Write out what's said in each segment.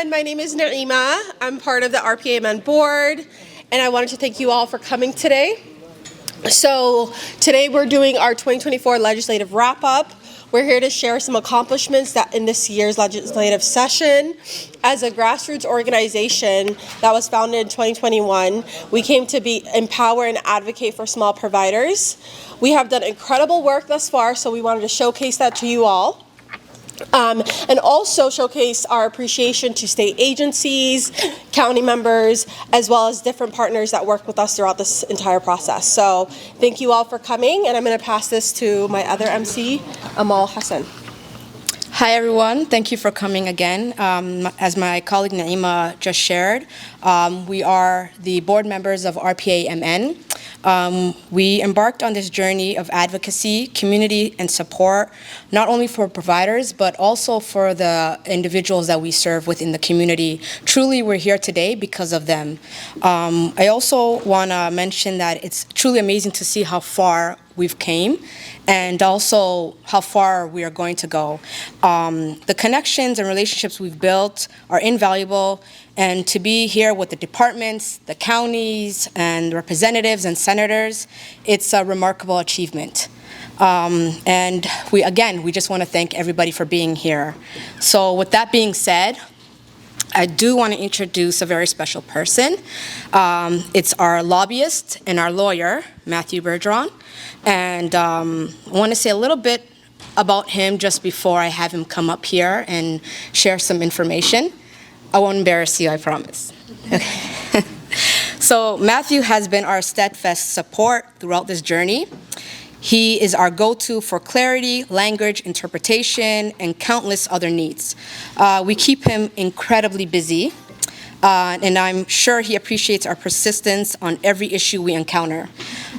everyone. My name is Naima. I'm part of the RPAMN board, and I wanted to thank you all for coming today. So today we're doing our 2024 legislative wrap-up. We're here to share some accomplishments that in this year's legislative session. As a grassroots organization that was founded in 2021, we came to empower and advocate for small providers. We have done incredible work thus far, so we wanted to showcase that to you all. And also showcase our appreciation to state agencies, county members, as well as different partners that work with us throughout this entire process. So thank you all for coming, and I'm going to pass this to my other MC, Amal Hassan. Hi everyone, thank you for coming again. As my colleague Naima just shared, we are the board members of RPAMN. We embarked on this journey of advocacy, community, and support, not only for providers, but also for the individuals that we serve within the community. Truly, we're here today because of them. I also want to mention that it's truly amazing to see how far we've came and also how far we are going to go. The connections and relationships we've built are invaluable, and to be here with the departments, the counties, and representatives and senators, it's a remarkable achievement. And we just want to thank everybody for being here. So with that being said, I do want to introduce a very special person. It's our lobbyist and our lawyer, Matthew Bergeron. And I want to say a little bit about him just before I have him come up here and share some information. I won't embarrass you, I promise. Okay. So Matthew has been our steadfast support throughout this journey. He is our go-to for clarity, language, interpretation, and countless other needs. We keep him incredibly busy, and I'm sure he appreciates our persistence on every issue we encounter.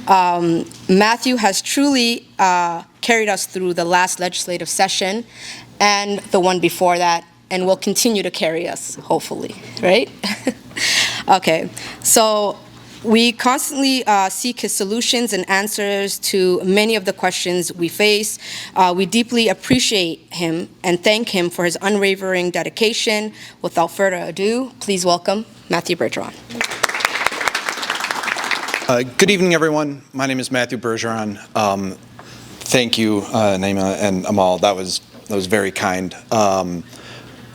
Matthew has truly carried us through the last legislative session and the one before that, and will continue to carry us, hopefully, right? Okay, so we constantly seek his solutions and answers to many of the questions we face. We deeply appreciate him and thank him for his unwavering dedication. Without further ado, please welcome Matthew Bergeron. Good evening, everyone. My name is Matthew Bergeron. Thank you, Naima and Amal. That was very kind.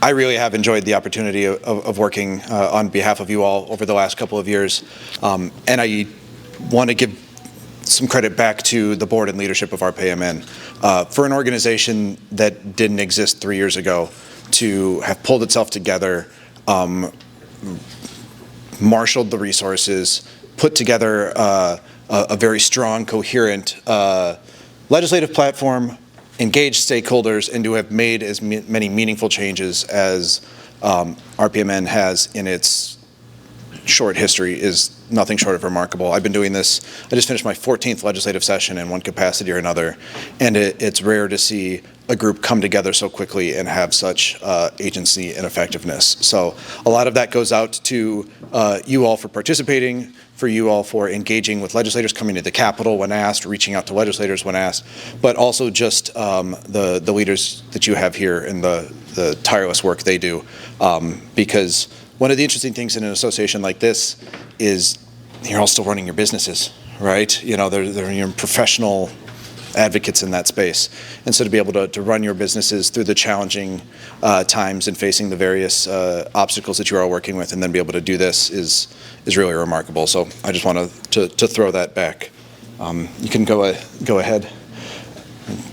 I really have enjoyed the opportunity of working on behalf of you all over the last couple of years. And I want to give some credit back to the board and leadership of RPAMN for an organization that didn't exist 3 years ago to have pulled itself together, marshaled the resources, put together a very strong, coherent legislative platform, engaged stakeholders, and to have made as many meaningful changes as RPAMN has in its short history is nothing short of remarkable. I've been doing this, I just finished my 14th legislative session in one capacity or another, and it's rare to see a group come together so quickly and have such agency and effectiveness. So a lot of that goes out to you all for participating, for you all for engaging with legislators, coming to the Capitol when asked, reaching out to legislators when asked, but also just the leaders that you have here and the tireless work they do. Because one of the interesting things in an association like this is you're all still running your businesses, right? You know, they're your professional advocates in that space. And so to be able to run your businesses through the challenging times and facing the various obstacles that you are all working with, and then be able to do this is really remarkable. So I just wanted to throw that back. You can go ahead.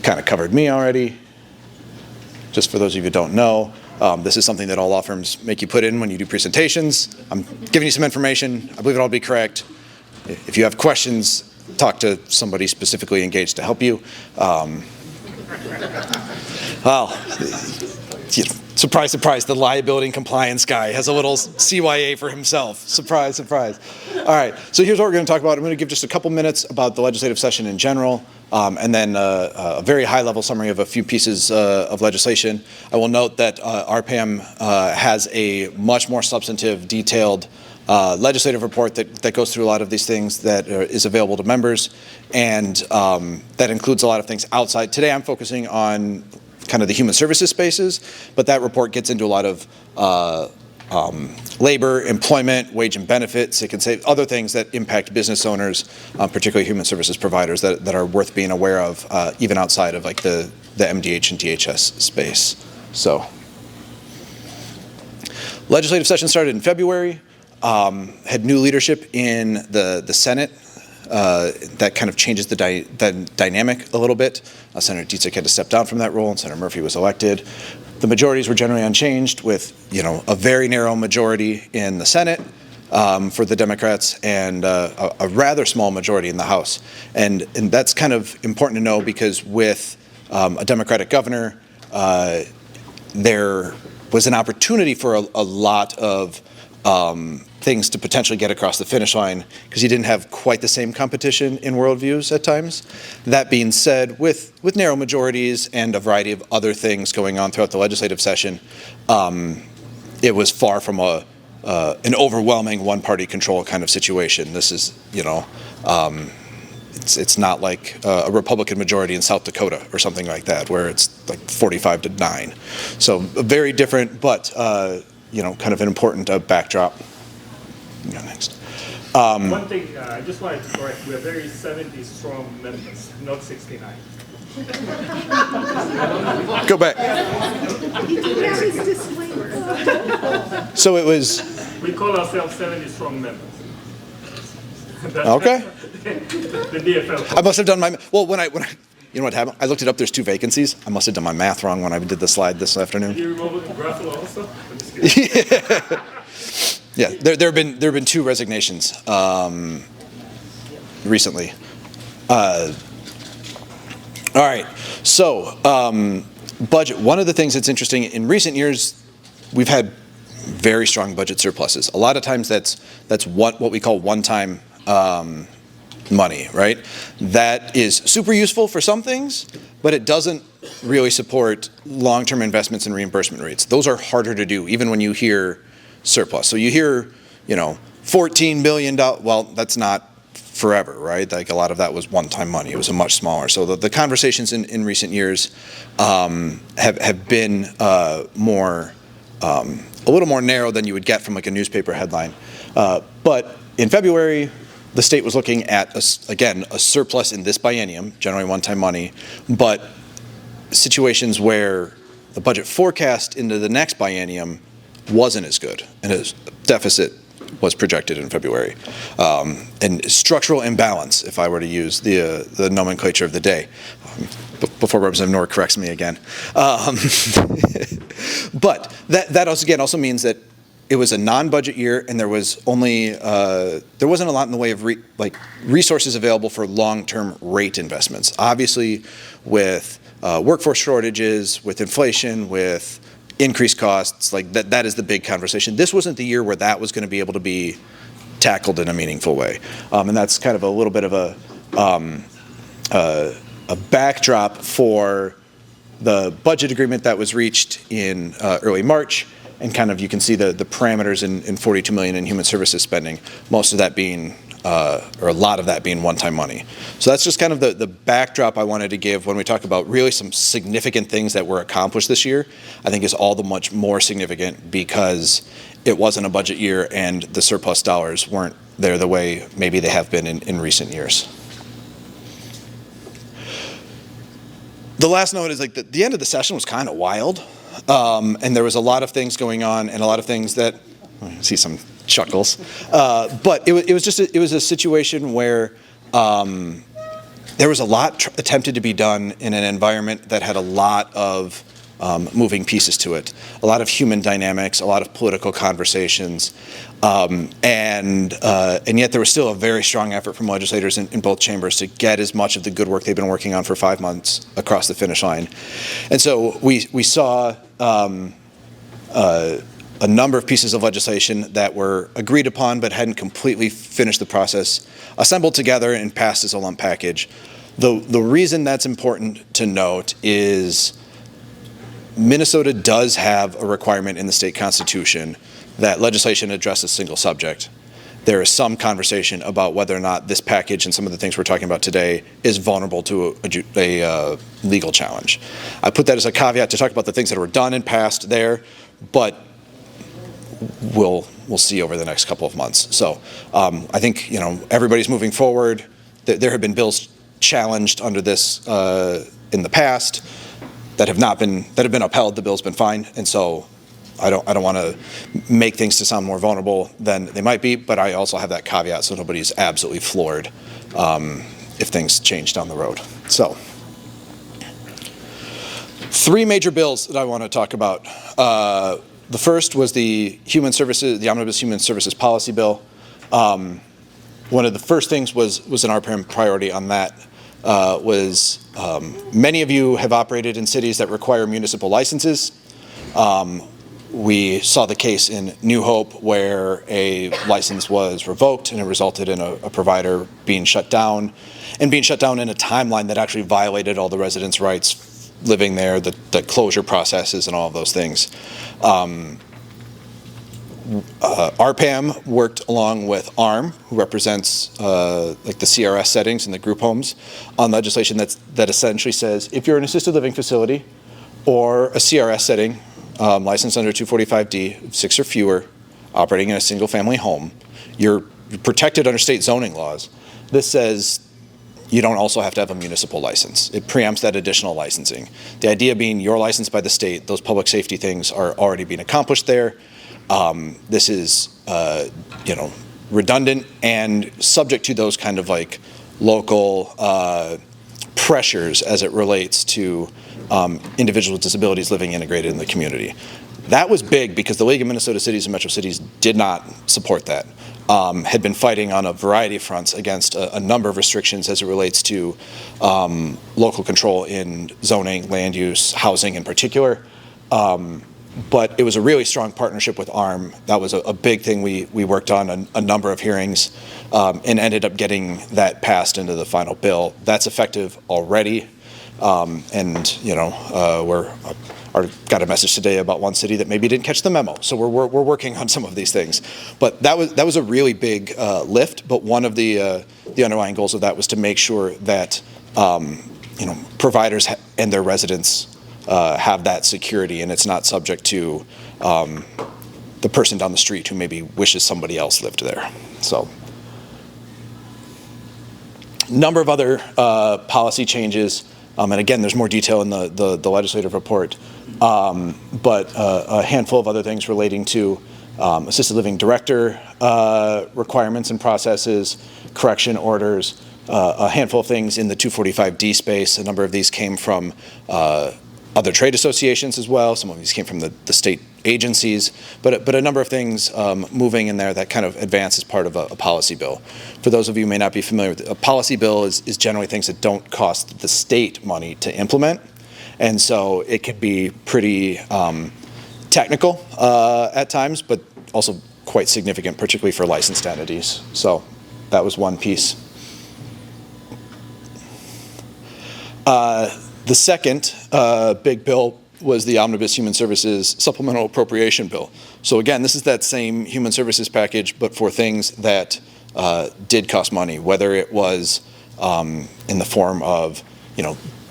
Kind of covered me already. Just for those of you who don't know, this is something that all law firms make you put in when you do presentations. I'm giving you some information. I believe it'll all be correct. If you have questions, talk to somebody specifically engaged to help you. Well, surprise, surprise, the liability and compliance guy has a little CYA for himself. Surprise, surprise. All right, so here's what we're going to talk about. I'm going to give just a couple minutes about the legislative session in general, and then a very high-level summary of a few pieces of legislation. I will note that RPAM has a much more substantive, detailed legislative report that goes through a lot of these things that is available to members, and that includes a lot of things outside. Today I'm focusing on kind of the human services spaces, but that report gets into a lot of labor, employment, wage and benefits. It can say other things that impact business owners, particularly human services providers, that are worth being aware of, even outside of like the MDH and DHS space. So, legislative session started in February. Had new leadership in the Senate. That kind of changes the dynamic a little bit. Senator Dietzich had to step down from that role, and Senator Murphy was elected. The majorities were generally unchanged, with a very narrow majority in the Senate for the Democrats and a rather small majority in the House. And that's kind of important to know, because with a Democratic governor, there was an opportunity for a lot of things to potentially get across the finish line, because you didn't have quite the same competition in worldviews at times. That being said, with narrow majorities and a variety of other things going on throughout the legislative session, it was far from an overwhelming one-party control kind of situation. This is, it's not like a Republican majority in South Dakota or something like that, where it's like 45-9. So very different, but kind of an important backdrop. Next. One thing I just wanted to correct: we're very 70 strong members, not 69. Go back. So it was. We call ourselves 70 strong members. Okay. The DFL. I must have done my when I you know what happened? I looked it up. There's 2 vacancies. I must have done my math wrong when I did the slide this afternoon. Did you remove it to Gruffalo also? I'm just kidding. Yeah, there have been 2 resignations recently. All right, so budget. One of the things that's interesting in recent years, we've had very strong budget surpluses. A lot of times that's what we call one-time money, right? That is super useful for some things, but it doesn't really support long-term investments and reimbursement rates. Those are harder to do, even when you hear surplus. So you hear, $14 billion. Well, that's not forever, right? Like a lot of that was one-time money. It was a much smaller. So the conversations in recent years have been more, a little more narrow than you would get from like a newspaper headline. But in February, the state was looking at, a surplus in this biennium, generally one-time money, but situations where the budget forecast into the next biennium wasn't as good, and a deficit was projected in February. And structural imbalance, if I were to use the nomenclature of the day, before Representative Noor corrects me again. But that also means that it was a non-budget year, and there was only there wasn't a lot in the way of resources available for long-term rate investments. Obviously, with workforce shortages, with inflation, with increased costs, like that is the big conversation. This wasn't the year where that was going to be able to be tackled in a meaningful way, and that's kind of a little bit of a backdrop for the budget agreement that was reached in early March, and kind of you can see the parameters in $42 million in human services spending, most of that being or a lot of that being one-time money. So that's just kind of the backdrop I wanted to give when we talk about really some significant things that were accomplished this year. I think is all the much more significant because it wasn't a budget year and the surplus dollars weren't there the way maybe they have been in recent years. The last note is the end of the session was kind of wild, and there was a lot of things going on and a lot of things that I see some chuckles, but it was a situation where there was a lot attempted to be done in an environment that had a lot of moving pieces to it, a lot of human dynamics, a lot of political conversations, and yet there was still a very strong effort from legislators in both chambers to get as much of the good work they've been working on for 5 months across the finish line. And so we saw a number of pieces of legislation that were agreed upon but hadn't completely finished the process, assembled together and passed as a lump package. The reason that's important to note is Minnesota does have a requirement in the state constitution that legislation address a single subject. There is some conversation about whether or not this package and some of the things we're talking about today is vulnerable to a legal challenge. I put that as a caveat to talk about the things that were done and passed there, but we'll see over the next couple of months. So I think everybody's moving forward. There have been bills challenged under this in the past that have been upheld. The bill's been fine, and so I don't want to make things to sound more vulnerable than they might be. But I also have that caveat, so nobody's absolutely floored if things change down the road. So 3 major bills that I want to talk about. The first was the Omnibus Human Services Policy Bill. One of the first things was an RPM priority on that. Many of you have operated in cities that require municipal licenses. We saw the case in New Hope where a license was revoked and it resulted in a provider being shut down, and being shut down in a timeline that actually violated all the residents' rights living there, the closure processes and all of those things. RPAM worked along with ARM, who represents like the CRS settings and the group homes, on legislation that essentially says if you're an assisted living facility or a CRS setting, licensed under 245D, 6 or fewer, operating in a single family home, you're protected under state zoning laws. This says you don't also have to have a municipal license. It preempts that additional licensing. The idea being you're licensed by the state, those public safety things are already being accomplished there. This is, redundant and subject to those kind of like local pressures as it relates to individuals with disabilities living integrated in the community. That was big because the League of Minnesota Cities and Metro Cities did not support that. Had been fighting on a variety of fronts against a number of restrictions as it relates to local control in zoning, land use, housing in particular. But it was a really strong partnership with ARM. That was a big thing we worked on a number of hearings and ended up getting that passed into the final bill. That's effective already. Got a message today about one city that maybe didn't catch the memo. So we're working on some of these things. But that was a really big lift. But one of the underlying goals of that was to make sure that providers and their residents have that security, and it's not subject to the person down the street who maybe wishes somebody else lived there. So, number of other policy changes, and again, there's more detail in the legislative report, but a handful of other things relating to assisted living director requirements and processes, correction orders, a handful of things in the 245D space. A number of these came from other trade associations as well. Some of these came from the state agencies, but a number of things moving in there that kind of advance as part of a policy bill. For those of you who may not be familiar with it, a policy bill is generally things that don't cost the state money to implement, and so it can be pretty technical at times, but also quite significant, particularly for licensed entities. So that was one piece. The second big bill was the Omnibus Human Services Supplemental Appropriation Bill. So again, this is that same human services package, but for things that did cost money, whether it was in the form of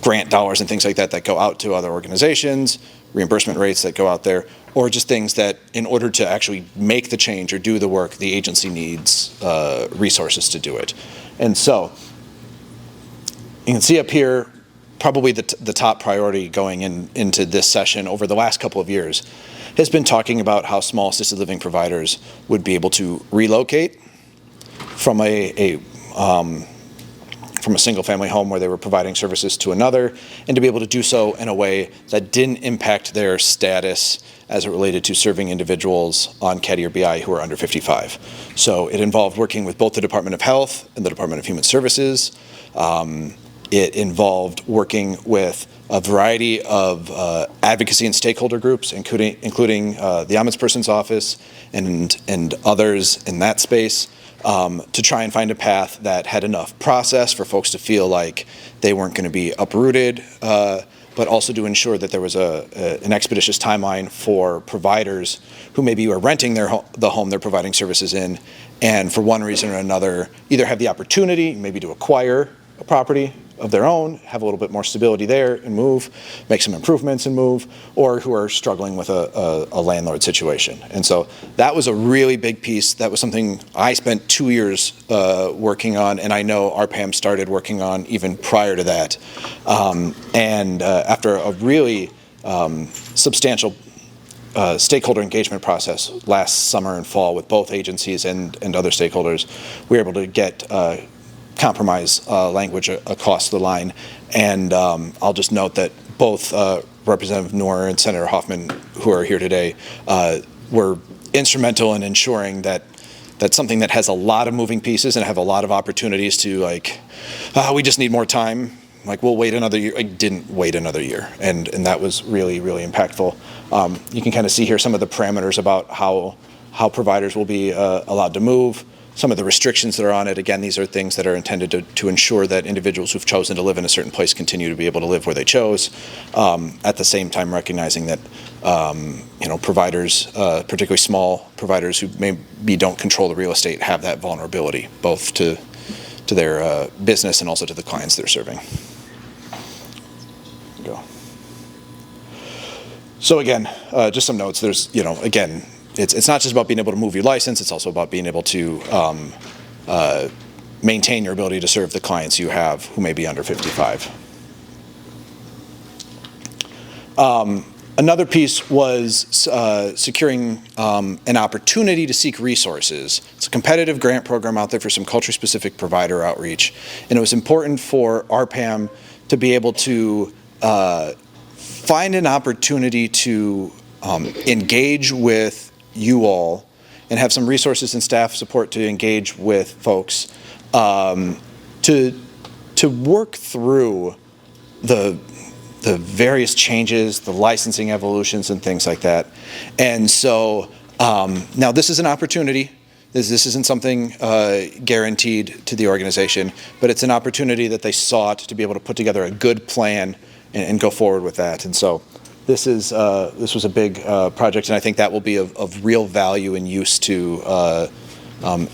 grant dollars and things like that go out to other organizations, reimbursement rates that go out there, or just things that in order to actually make the change or do the work, the agency needs resources to do it. And so you can see up here, probably the top priority going into this session over the last couple of years has been talking about how small assisted living providers would be able to relocate from a single family home where they were providing services to another, and to be able to do so in a way that didn't impact their status as it related to serving individuals on CADI or BI who are under 55. So it involved working with both the Department of Health and the Department of Human Services. It involved working with a variety of advocacy and stakeholder groups, including the Ombudsperson's office and others in that space, to try and find a path that had enough process for folks to feel like they weren't going to be uprooted, but also to ensure that there was an expeditious timeline for providers who maybe were renting the home they're providing services in, and for one reason or another either have the opportunity maybe to acquire a property of their own, have a little bit more stability there and move, make some improvements and move, or who are struggling with a landlord situation. And so that was a really big piece. That was something I spent 2 years working on, and I know RPAM started working on even prior to that. After a really substantial stakeholder engagement process last summer and fall with both agencies and other stakeholders, we were able to get compromise language across the line. And I'll just note that both Representative Noor and Senator Hoffman, who are here today, were instrumental in ensuring that that's something that has a lot of moving pieces and have a lot of opportunities to, like, we just need more time. Like, we'll wait another year. I didn't wait another year, and that was really, really impactful. You can kind of see here some of the parameters about how providers will be allowed to move, some of the restrictions that are on it. Again, these are things that are intended to ensure that individuals who've chosen to live in a certain place continue to be able to live where they chose, at the same time recognizing that providers, particularly small providers who maybe don't control the real estate, have that vulnerability, both to their business and also to the clients they're serving. Go. So again, just some notes. There's, again, it's not just about being able to move your license, it's also about being able to maintain your ability to serve the clients you have who may be under 55. Another piece was securing an opportunity to seek resources. It's a competitive grant program out there for some culture-specific provider outreach, and it was important for RPAM to be able to find an opportunity to engage with you all and have some resources and staff support to engage with folks to work through the various changes, the licensing evolutions and things like that. And so now this is an opportunity. This isn't something guaranteed to the organization, but it's an opportunity that they sought to be able to put together a good plan and go forward with that. And so this was a big project, and I think that will be of real value and use to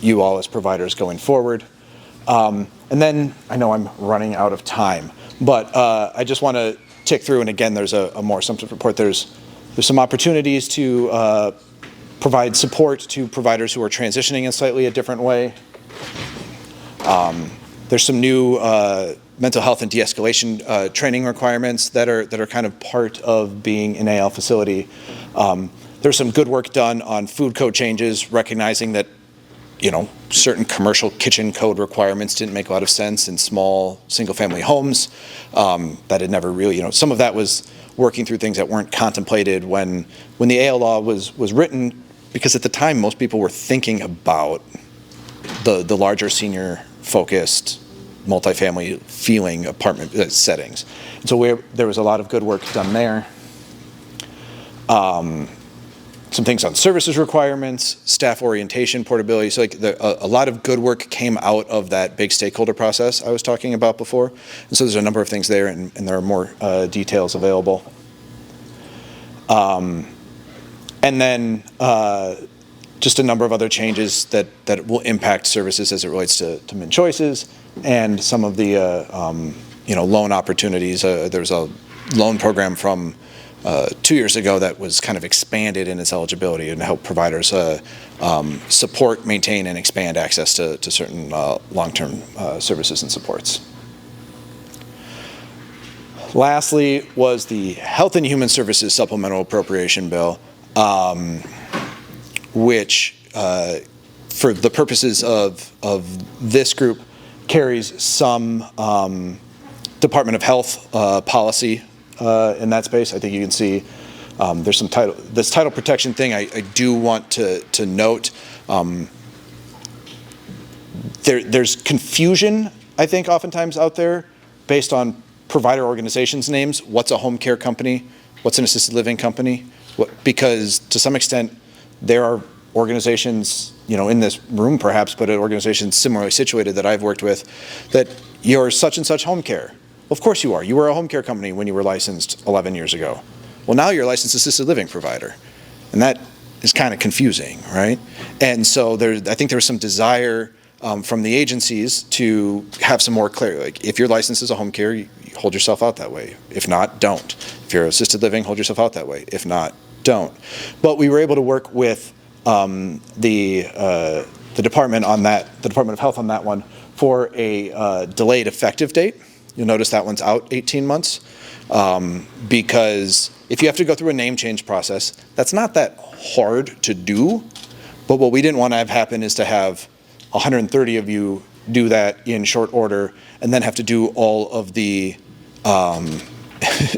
you all as providers going forward. And then I know I'm running out of time, but I just want to tick through, and again, there's a more assumptive report. There's some opportunities to provide support to providers who are transitioning in slightly a different way. There's some new mental health and de-escalation training requirements that are kind of part of being an AL facility. There's some good work done on food code changes, recognizing that certain commercial kitchen code requirements didn't make a lot of sense in small single-family homes. That had never really, some of that was working through things that weren't contemplated when the AL law was written, because at the time most people were thinking about the larger senior-focused, multifamily feeling apartment settings. And so there was a lot of good work done there. Some things on services requirements, staff orientation, portability. So a lot of good work came out of that big stakeholder process I was talking about before. And so there's a number of things there, and there are more details available. And then just a number of other changes that will impact services as it relates to min choices and some of the loan opportunities. There was a loan program from 2 years ago that was kind of expanded in its eligibility and help providers support, maintain, and expand access to certain long-term services and supports. Lastly was the Health and Human Services Supplemental Appropriation Bill, which for the purposes of this group carries some Department of Health policy in that space. I think you can see there's some this title protection thing. I do want to note there's confusion, I think, oftentimes out there based on provider organizations' names. What's a home care company? What's an assisted living company? Because to some extent there are organizations, in this room perhaps, but organizations similarly situated that I've worked with, that you're such and such home care. Of course you are. You were a home care company when you were licensed 11 years ago. Well, now you're a licensed assisted living provider. And that is kind of confusing, right? And so I think there was some desire from the agencies to have some more clarity. Like, if your license is a home care, you hold yourself out that way. If not, don't. If you're assisted living, hold yourself out that way. If not, don't. But we were able to work with the department on that, the Department of Health on that one, for a delayed effective date. You'll notice that one's out 18 months because if you have to go through a name change process, that's not that hard to do. But what we didn't want to have happen is to have 130 of you do that in short order and then have to do all of the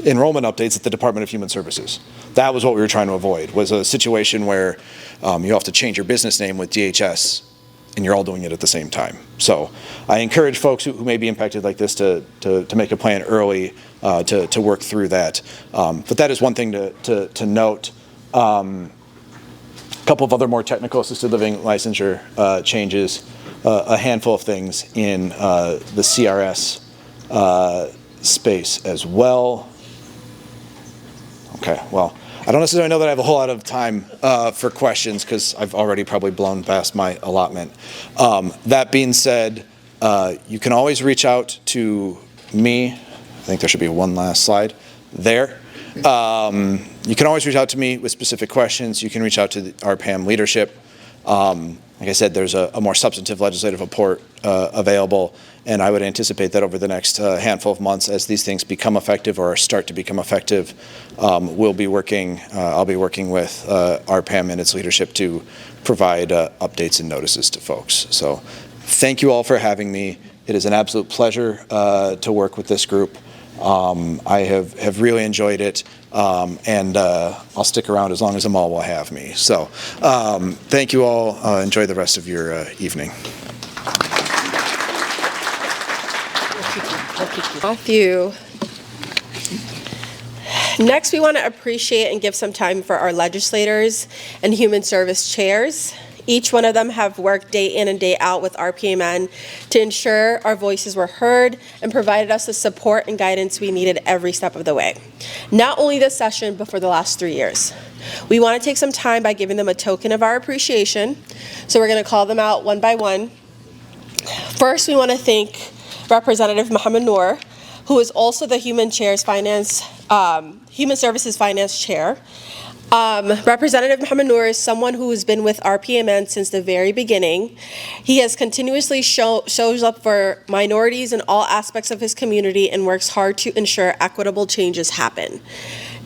enrollment updates at the Department of Human Services. That was what we were trying to avoid, was a situation where you have to change your business name with DHS and you're all doing it at the same time. So I encourage folks who may be impacted like this to make a plan early to work through that. But that is one thing to note. A couple of other more technical assisted living licensure changes, a handful of things in the CRS space as well. Okay, well, I don't necessarily know that I have a whole lot of time for questions because I've already probably blown past my allotment. That being said, you can always reach out to me. I think there should be one last slide there. You can always reach out to me with specific questions. You can reach out to our PAM leadership. Like I said, there's a more substantive legislative report available, and I would anticipate that over the next handful of months, as these things become effective or start to become effective, I'll be working with our PAM and its leadership to provide updates and notices to folks. So thank you all for having me. It is an absolute pleasure to work with this group. I have really enjoyed it, and I'll stick around as long as Amal will have me. So thank you all. Enjoy the rest of your evening. Thank you. Next, we want to appreciate and give some time for our legislators and human service chairs. Each one of them have worked day in and day out with RPMN to ensure our voices were heard and provided us the support and guidance we needed every step of the way. Not only this session, but for the last 3 years. We want to take some time by giving them a token of our appreciation. So we're going to call them out one by one. First, we want to thank Representative Mohammed Noor, who is also the Human Services Finance Chair. Representative Mohammed Noor is someone who has been with RPMN since the very beginning. He has continuously shows up for minorities in all aspects of his community and works hard to ensure equitable changes happen.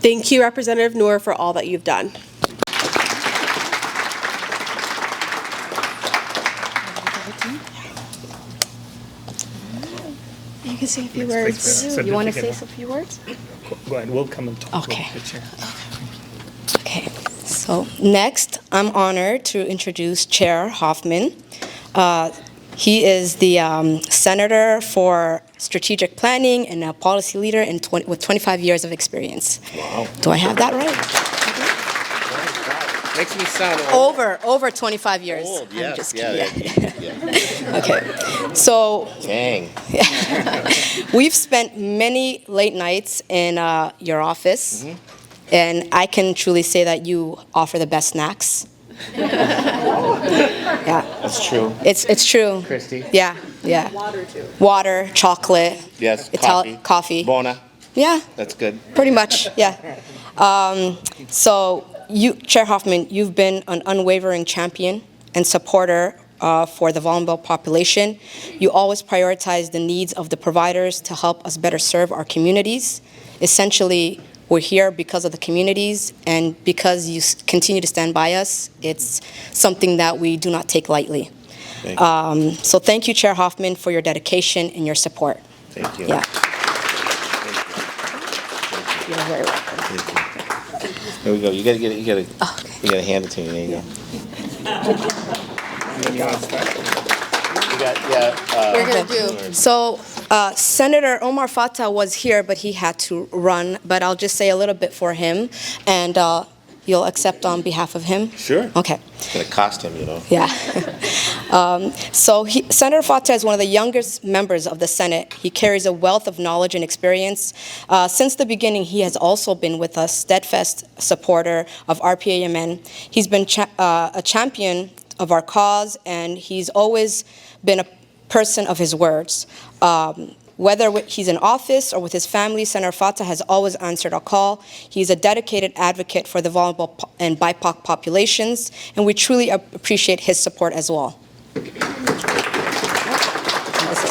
Thank you, Representative Noor, for all that you've done. You can say a few words. You want to say a few words? Go ahead, we'll come and talk. Okay. with the chair. Okay, so next, I'm honored to introduce Chair Hoffman. He is the Senator for Strategic Planning and a policy leader with 25 years of experience. Wow. Do I have that right? Makes me sound old. Over 25 years. Old, I'm yes, just yeah, kidding. yeah. Okay, so Dang. we've spent many late nights in your office. Mm-hmm. And I can truly say that you offer the best snacks. Yeah. That's true. It's true. Christy? Yeah. Water, too. Water, chocolate. Yes, Coffee. Bona. Yeah. That's good. Pretty much, yeah. So you, Chair Hoffman, you've been an unwavering champion and supporter for the vulnerable population. You always prioritize the needs of the providers to help us better serve our communities. Essentially, we're here because of the communities and because you continue to stand by us. It's something that we do not take lightly. So thank you, Chair Hoffman, for your dedication and your support. Thank you. Yeah. Thank you. You're very welcome. Thank you. Here we go. You gotta hand it to me. There you go. We're going to do. So Senator Omar Fattah was here, but he had to run. But I'll just say a little bit for him, and you'll accept on behalf of him? Sure. Okay. It's gonna cost him, you know. Yeah. Senator Fattah is one of the youngest members of the Senate. He carries a wealth of knowledge and experience. Since the beginning, he has also been with us, steadfast supporter of RPAMN. He's been a champion of our cause, and he's always been a person of his words. Whether he's in office or with his family, Senator Fatah has always answered our call. He's a dedicated advocate for the vulnerable and BIPOC populations, and we truly appreciate his support as well.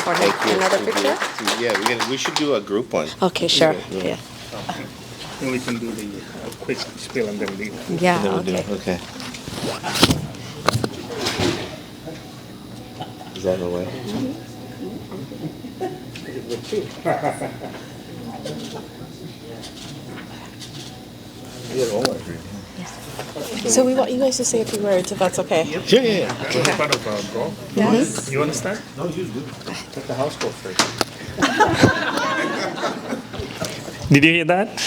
Thank you. Another picture? Yeah, we should do a group one. Okay, sure. Yeah. And we can do the quick spiel and then leave. Yeah, And then we'll do okay. it. Okay. Is that in the way? So we want you guys to say a few words, if that's okay. Yeah. We're part of our goal. Yes. You understand? No, you do. Let the house go first. Did you hear that?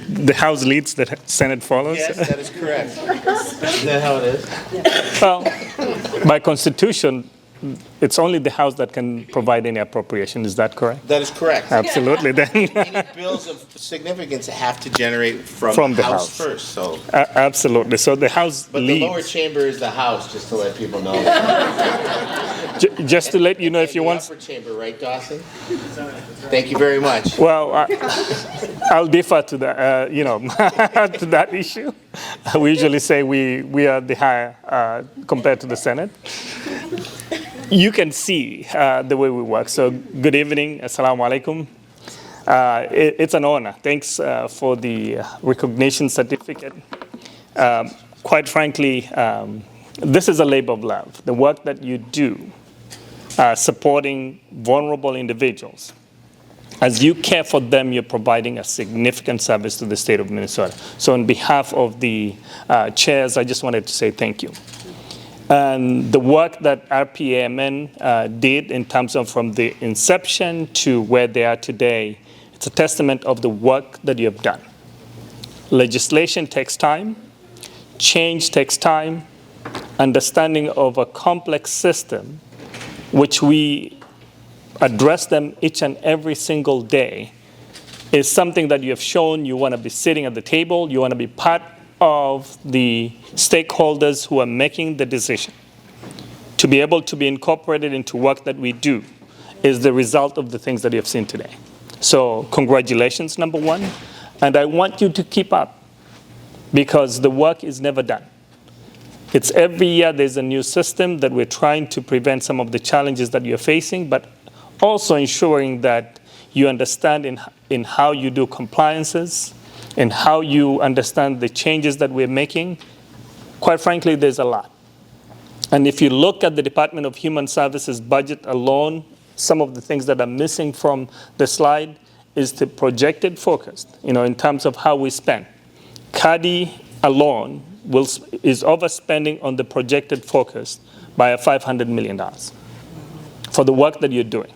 The House leads, the Senate follows. Yes, that is correct. Is that how it is? Well, by Constitution, it's only the House that can provide any appropriation. Is that correct? That is correct. Absolutely. Then, Any bills of significance have to generate from From the the House House. first, so. absolutely. So the House But the lower leads. chamber is the House, just to let people know. Just to let you know, if you The want. upper chamber, right, Dawson? Thank you very much. Well, I'll defer to that, to that issue. We usually say we are the higher compared to the Senate. You can see the way we work. So good evening, assalamu alaikum. It's an honor. Thanks for the recognition certificate. Quite frankly, this is a labor of love. The work that you do supporting vulnerable individuals. As you care for them, you're providing a significant service to the state of Minnesota. So on behalf of the chairs, I just wanted to say thank you. And the work that RPAMN did in terms of from the inception to where they are today, it's a testament of the work that you have done. Legislation takes time, change takes time, understanding of a complex system, which we address them each and every single day, is something that you have shown you want to be sitting at the table, you want to be part of the stakeholders who are making the decision. To be able to be incorporated into work that we do is the result of the things that you have seen today. So congratulations, number one. And I want you to keep up because the work is never done. It's every year there's a new system that we're trying to prevent some of the challenges that you're facing, but also ensuring that you understand in how you do compliances, and how you understand the changes that we're making. Quite frankly, there's a lot. And if you look at the Department of Human Services budget alone, some of the things that are missing from the slide is the projected focus, in terms of how we spend. CADI alone is overspending on the projected focus by $500 million for the work that you're doing.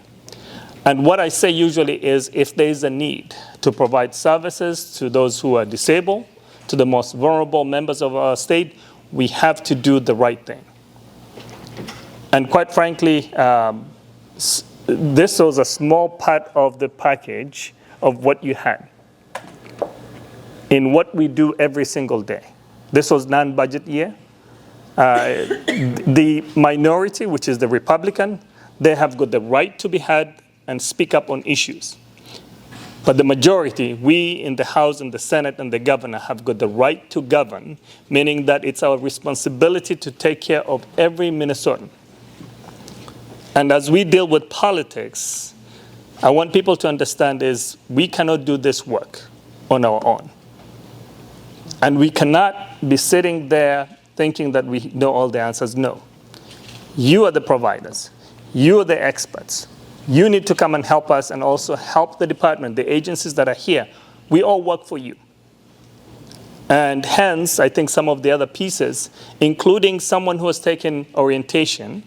And what I say usually is if there is a need to provide services to those who are disabled, to the most vulnerable members of our state, we have to do the right thing. And quite frankly, this was a small part of the package of what you had in what we do every single day. This was non-budget year. The minority, which is the Republican, they have got the right to be heard and speak up on issues. But the majority, we in the House and the Senate and the governor have got the right to govern, meaning that it's our responsibility to take care of every Minnesotan. And as we deal with politics, I want people to understand is we cannot do this work on our own. And we cannot be sitting there thinking that we know all the answers. No. You are the providers. You are the experts. You need to come and help us and also help the department, the agencies that are here. We all work for you. And hence, I think some of the other pieces, including someone who has taken orientation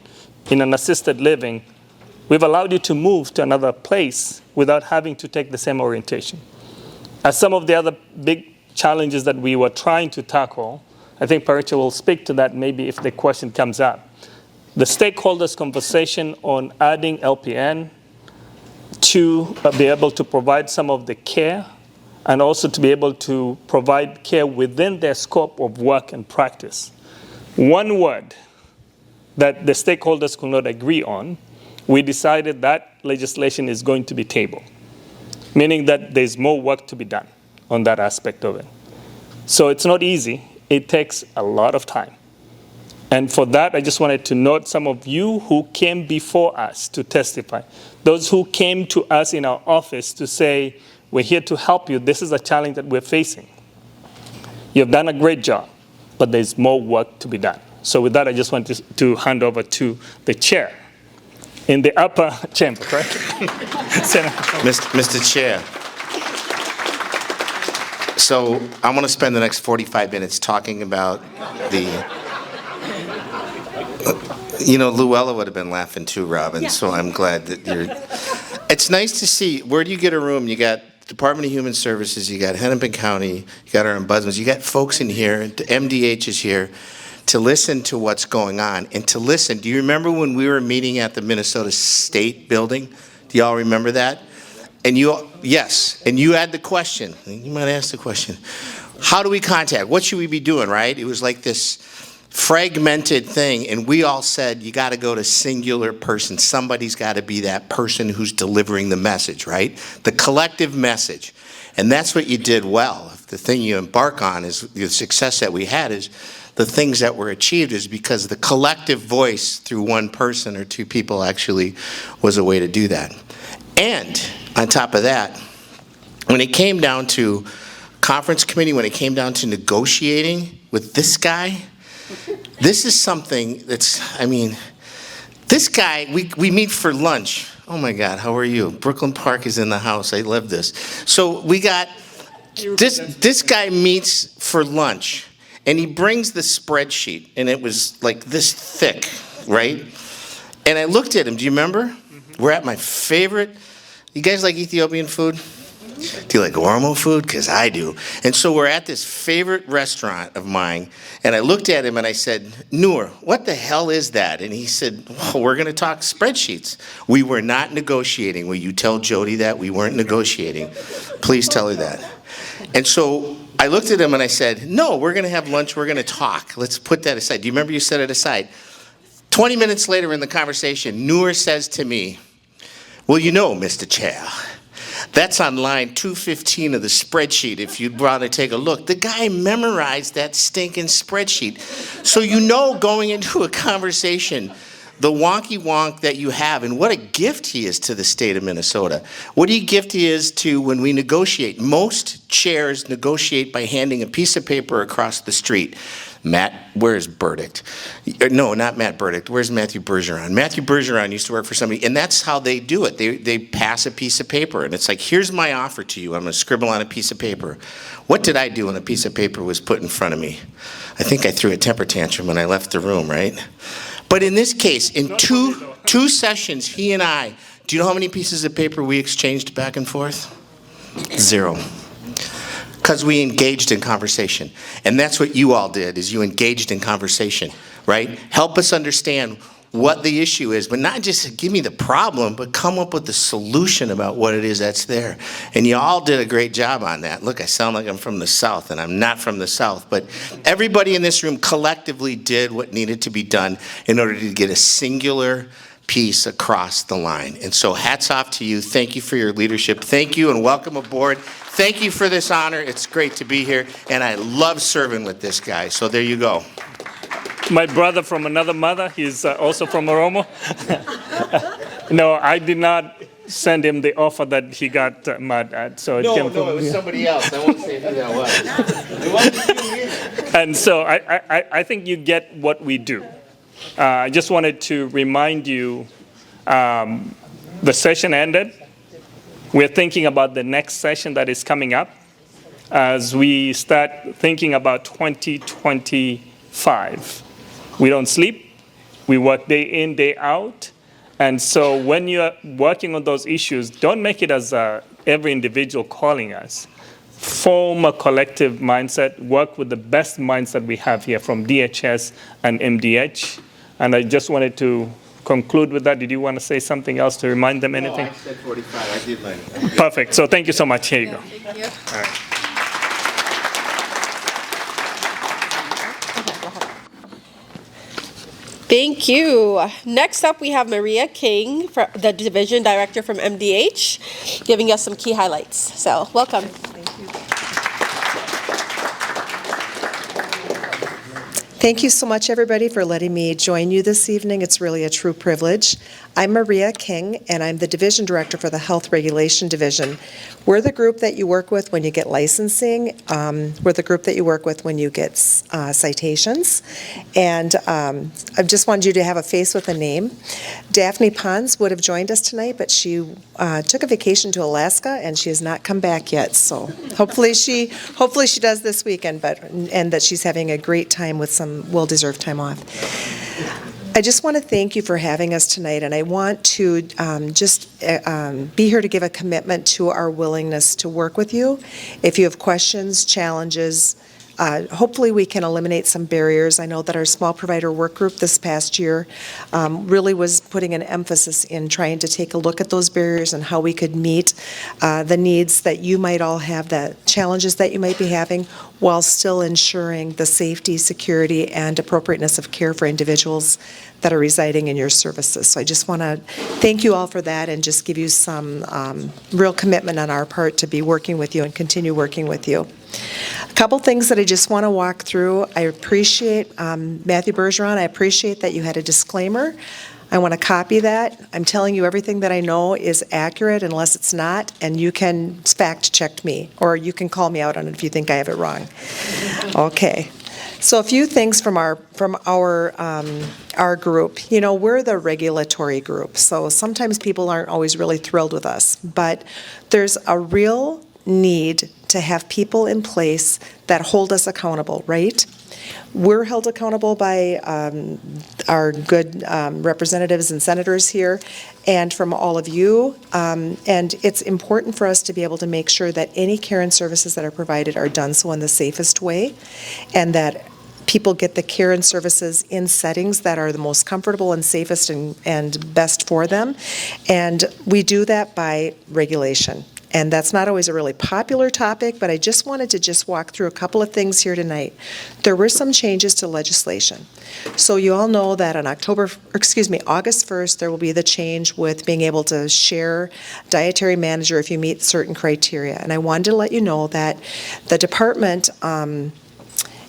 in an assisted living, we've allowed you to move to another place without having to take the same orientation. As some of the other big challenges that we were trying to tackle, I think Paricha will speak to that maybe if the question comes up. The stakeholders' conversation on adding LPN to be able to provide some of the care and also to be able to provide care within their scope of work and practice. One word, that the stakeholders could not agree on, we decided that legislation is going to be tabled, meaning that there's more work to be done on that aspect of it. So it's not easy. It takes a lot of time. And for that, I just wanted to note some of you who came before us to testify. Those who came to us in our office to say, we're here to help you. This is a challenge that we're facing. You've done a great job, but there's more work to be done. So with that, I just wanted to hand over to the chair in the upper chamber, right? Mr. Chair. So I want to spend the next 45 minutes talking about Luella would have been laughing too, Robin, so I'm glad that you're... It's nice to see, where do you get a room? You got Department of Human Services, you got Hennepin County, you got our ombudsman, you got folks in here, MDH is here, to listen to what's going on, and to listen. Do you remember when we were meeting at the Minnesota State Building? Do y'all remember that? And yes, and you had the question, you might ask the question, how do we contact? What should we be doing, right? It was like this fragmented thing, and we all said, you gotta go to singular person. Somebody's gotta be that person who's delivering the message, right? The collective message. And that's what you did well. The thing you embark on is the success that we had is the things that were achieved is because the collective voice through one person or two people actually was a way to do that. And on top of that, when it came down to conference committee, when it came down to negotiating with this guy, this is something that's, this guy, we meet for lunch. Oh my God, how are you? Brooklyn Park is in the house, I love this. So we got, this guy meets for lunch, and he brings the spreadsheet, and it was like this thick, right? And I looked at him, do you remember? We're at my favorite, you guys like Ethiopian food? Do you like Oromo food? Because I do. And so we're at this favorite restaurant of mine, and I looked at him and I said, Noor, what the hell is that? And he said, well, we're going to talk spreadsheets. We were not negotiating. Will you tell Jody that? We weren't negotiating. Please tell her that. And so I looked at him and I said, no, we're going to have lunch. We're going to talk. Let's put that aside. Do you remember you set it aside? 20 minutes later in the conversation, Noor says to me, well, you know, Mr. Chair, that's on line 215 of the spreadsheet if you'd want to take a look. The guy memorized that stinking spreadsheet. So you know going into a conversation the wonky wonk that you have and what a gift he is to the state of Minnesota. What a gift he is to when we negotiate. Most chairs negotiate by handing a piece of paper across the street. Matt, where's Burdick? No, not Matt Burdick. Where's Matthew Bergeron? Matthew Bergeron used to work for somebody, and that's how they do it. They pass a piece of paper, and it's like, here's my offer to you. I'm going to scribble on a piece of paper. What did I do when a piece of paper was put in front of me? I think I threw a temper tantrum when I left the room, right? But in this case, in two sessions, he and I, do you know how many pieces of paper we exchanged back and forth? 0. Because we engaged in conversation. And that's what you all did, is you engaged in conversation, right? Help us understand what the issue is, but not just give me the problem, but come up with the solution about what it is that's there. And you all did a great job on that. Look, I sound like I'm from the South, and I'm not from the South, but everybody in this room collectively did what needed to be done in order to get a singular piece across the line. And so hats off to you. Thank you for your leadership. Thank you and welcome aboard. Thank you for this honor. It's great to be here, and I love serving with this guy. So there you go. My brother from another mother, he's also from Oromo. No, I did not send him the offer that he got mad at. So it came from, it was somebody else. I won't say who that was. It wasn't you either. And so I think you get what we do. I just wanted to remind you, the session ended. We're thinking about the next session that is coming up as we start thinking about 2025. We don't sleep. We work day in, day out. And so when you're working on those issues, don't make it as every individual calling us. Form a collective mindset. Work with the best mindset we have here from DHS and MDH. And I just wanted to conclude with that. Did you want to say something else to remind them anything? No, I said 45. I did like it. Perfect. So thank you so much. Here you go. Thank you. All right. Thank you. Next up, we have Maria King, the Division Director from MDH, giving us some key highlights. So, welcome. Thank you so much, everybody, for letting me join you this evening. It's really a true privilege. I'm Maria King, and I'm the Division Director for the Health Regulation Division. We're the group that you work with when you get licensing. We're the group that you work with when you get citations. And I just wanted you to have a face with a name. Daphne Pons would have joined us tonight, but she took a vacation to Alaska, and she has not come back yet. So hopefully she does this weekend, and that she's having a great time with some well-deserved time off. I just want to thank you for having us tonight, and I want to be here to give a commitment to our willingness to work with you. If you have questions, challenges, hopefully we can eliminate some barriers. I know that our small provider work group this past year really was putting an emphasis in trying to take a look at those barriers and how we could meet the needs that you might all have, the challenges that you might be having, while still ensuring the safety, security, and appropriateness of care for individuals that are residing in your services. So I just want to thank you all for that and just give you some real commitment on our part to be working with you and continue working with you. A couple things that I just want to walk through. I appreciate, Matthew Bergeron, I appreciate that you had a disclaimer. I want to copy that. I'm telling you everything that I know is accurate unless it's not, and you can fact check me, or you can call me out on it if you think I have it wrong. Okay. So a few things from our group. You know, we're the regulatory group, so sometimes people aren't always really thrilled with us, but there's a real need to have people in place that hold us accountable, right? We're held accountable by our good representatives and senators here and from all of you. And it's important for us to be able to make sure that any care and services that are provided are done so in the safest way, and that people get the care and services in settings that are the most comfortable and safest and best for them. And we do that by regulation. And that's not always a really popular topic, but I just wanted to walk through a couple of things here tonight. There were some changes to legislation. So you all know that on August 1st, there will be the change with being able to share dietary manager if you meet certain criteria. And I wanted to let you know that the department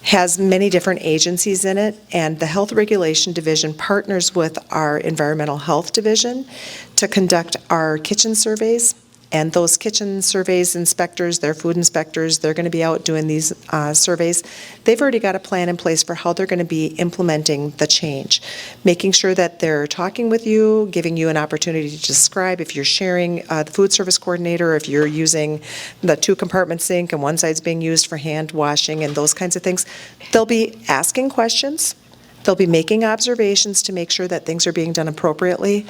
has many different agencies in it, and the Health Regulation Division partners with our Environmental Health Division to conduct our kitchen surveys. And those kitchen surveys inspectors, they're food inspectors, they're going to be out doing these surveys. They've already got a plan in place for how they're going to be implementing the change, making sure that they're talking with you, giving you an opportunity to describe if you're sharing the food service coordinator, if you're using the 2-compartment sink and one side's being used for hand washing and those kinds of things. They'll be asking questions. They'll be making observations to make sure that things are being done appropriately,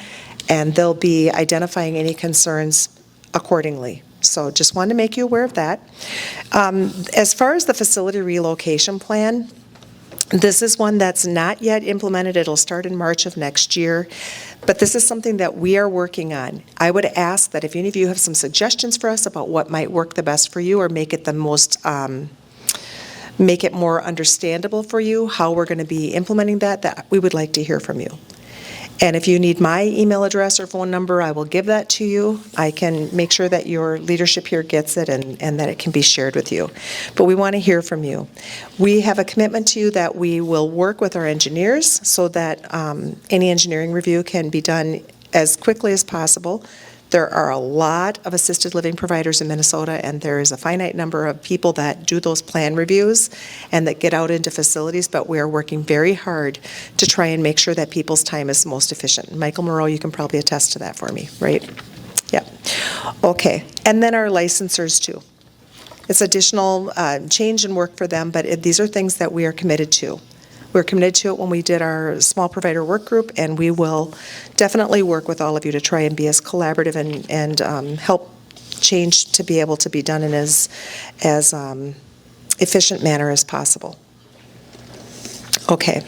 and they'll be identifying any concerns accordingly. So just wanted to make you aware of that. As far as the facility relocation plan, this is one that's not yet implemented. It'll start in March of next year, but this is something that we are working on. I would ask that if any of you have some suggestions for us about what might work the best for you or make it the most make it more understandable for you, how we're going to be implementing that we would like to hear from you. And if you need my email address or phone number, I will give that to you. I can make sure that your leadership here gets it and that it can be shared with you. But we want to hear from you. We have a commitment to you that we will work with our engineers so that any engineering review can be done as quickly as possible. There are a lot of assisted living providers in Minnesota, and there is a finite number of people that do those plan reviews and that get out into facilities, but we are working very hard to try and make sure that people's time is most efficient. Michael Moreau, you can probably attest to that for me, right? Yeah. Okay. And then our licensors, too. It's additional change and work for them, but these are things that we are committed to. We're committed to it when we did our small provider work group, and we will definitely work with all of you to try and be as collaborative and help change to be able to be done in as efficient manner as possible. Okay.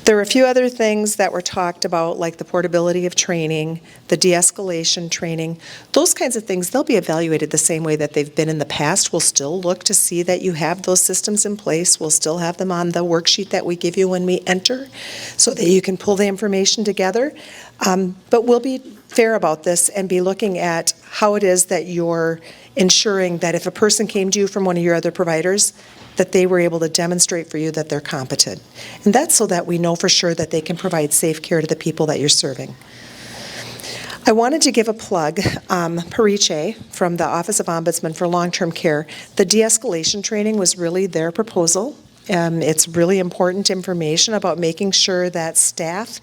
There were a few other things that were talked about, like the portability of training, the de-escalation training. Those kinds of things, they'll be evaluated the same way that they've been in the past. We'll still look to see that you have those systems in place. We'll still have them on the worksheet that we give you when we enter so that you can pull the information together. But we'll be fair about this and be looking at how it is that you're ensuring that if a person came to you from one of your other providers, that they were able to demonstrate for you that they're competent. And that's so that we know for sure that they can provide safe care to the people that you're serving. I wanted to give a plug, Pariche from the Office of Ombudsman for Long-Term Care. The de-escalation training was really their proposal. It's really important information about making sure that staff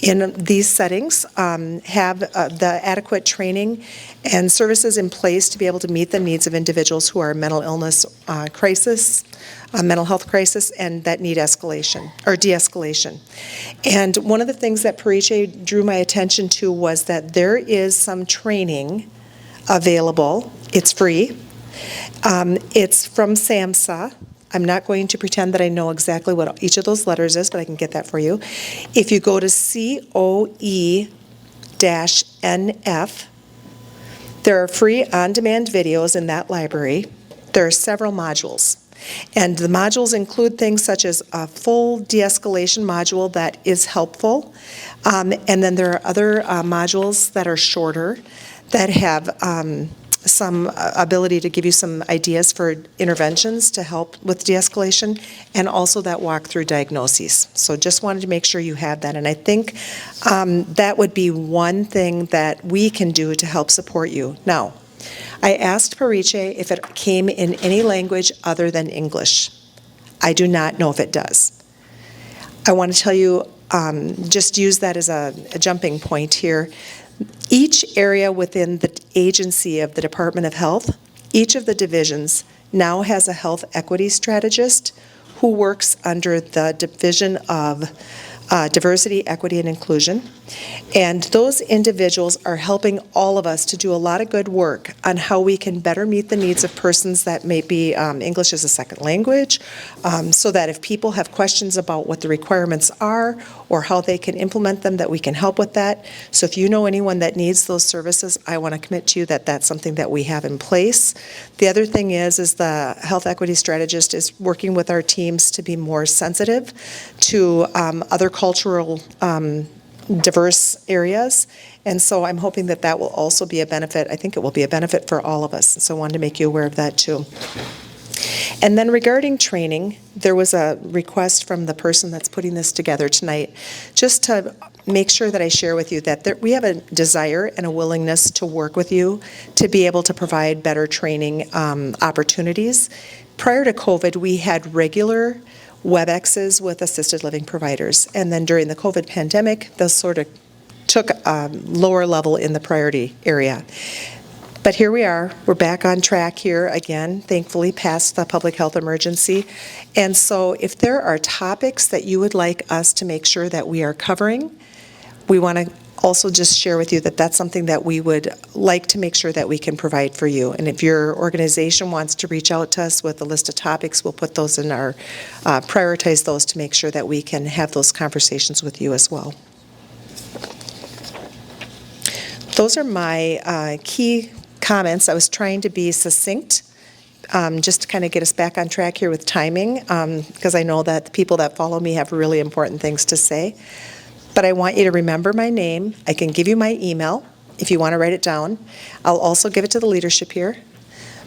in these settings have the adequate training and services in place to be able to meet the needs of individuals who are in mental illness crisis, mental health crisis, and that need escalation or de-escalation. And one of the things that Pariche drew my attention to was that there is some training available. It's free. It's from SAMHSA. I'm not going to pretend that I know exactly what each of those letters is, but I can get that for you. If you go to COE-NF, there are free on-demand videos in that library. There are several modules. And the modules include things such as a full de-escalation module that is helpful. And then there are other modules that are shorter that have some ability to give you some ideas for interventions to help with de-escalation, and also that walk through diagnoses. So just wanted to make sure you have that. And I think that would be one thing that we can do to help support you. Now, I asked Pariche if it came in any language other than English. I do not know if it does. I want to tell you, just use that as a jumping point here. Each area within the agency of the Department of Health, each of the divisions now has a health equity strategist who works under the Division of Diversity, Equity, and Inclusion. And those individuals are helping all of us to do a lot of good work on how we can better meet the needs of persons that may be English as a second language, so that if people have questions about what the requirements are or how they can implement them, that we can help with that. So if you know anyone that needs those services, I want to commit to you that that's something that we have in place. The other thing is the health equity strategist is working with our teams to be more sensitive to other cultural diverse areas, and so I'm hoping that that will also be a benefit. I think it will be a benefit for all of us, so I wanted to make you aware of that too. And then regarding training, there was a request from the person that's putting this together tonight, just to make sure that I share with you that we have a desire and a willingness to work with you to be able to provide better training opportunities. Prior to COVID, we had regular WebExes with assisted living providers. And then during the COVID pandemic, those sort of took a lower level in the priority area. But here we are. We're back on track here again, thankfully past the public health emergency. And so if there are topics that you would like us to make sure that we are covering, we want to also just share with you that that's something that we would like to make sure that we can provide for you. And if your organization wants to reach out to us with a list of topics, we'll put those in our, prioritize those to make sure that we can have those conversations with you as well. Those are my key comments. I was trying to be succinct, just to kind of get us back on track here with timing, because I know that the people that follow me have really important things to say. But I want you to remember my name. I can give you my email if you want to write it down. I'll also give it to the leadership here.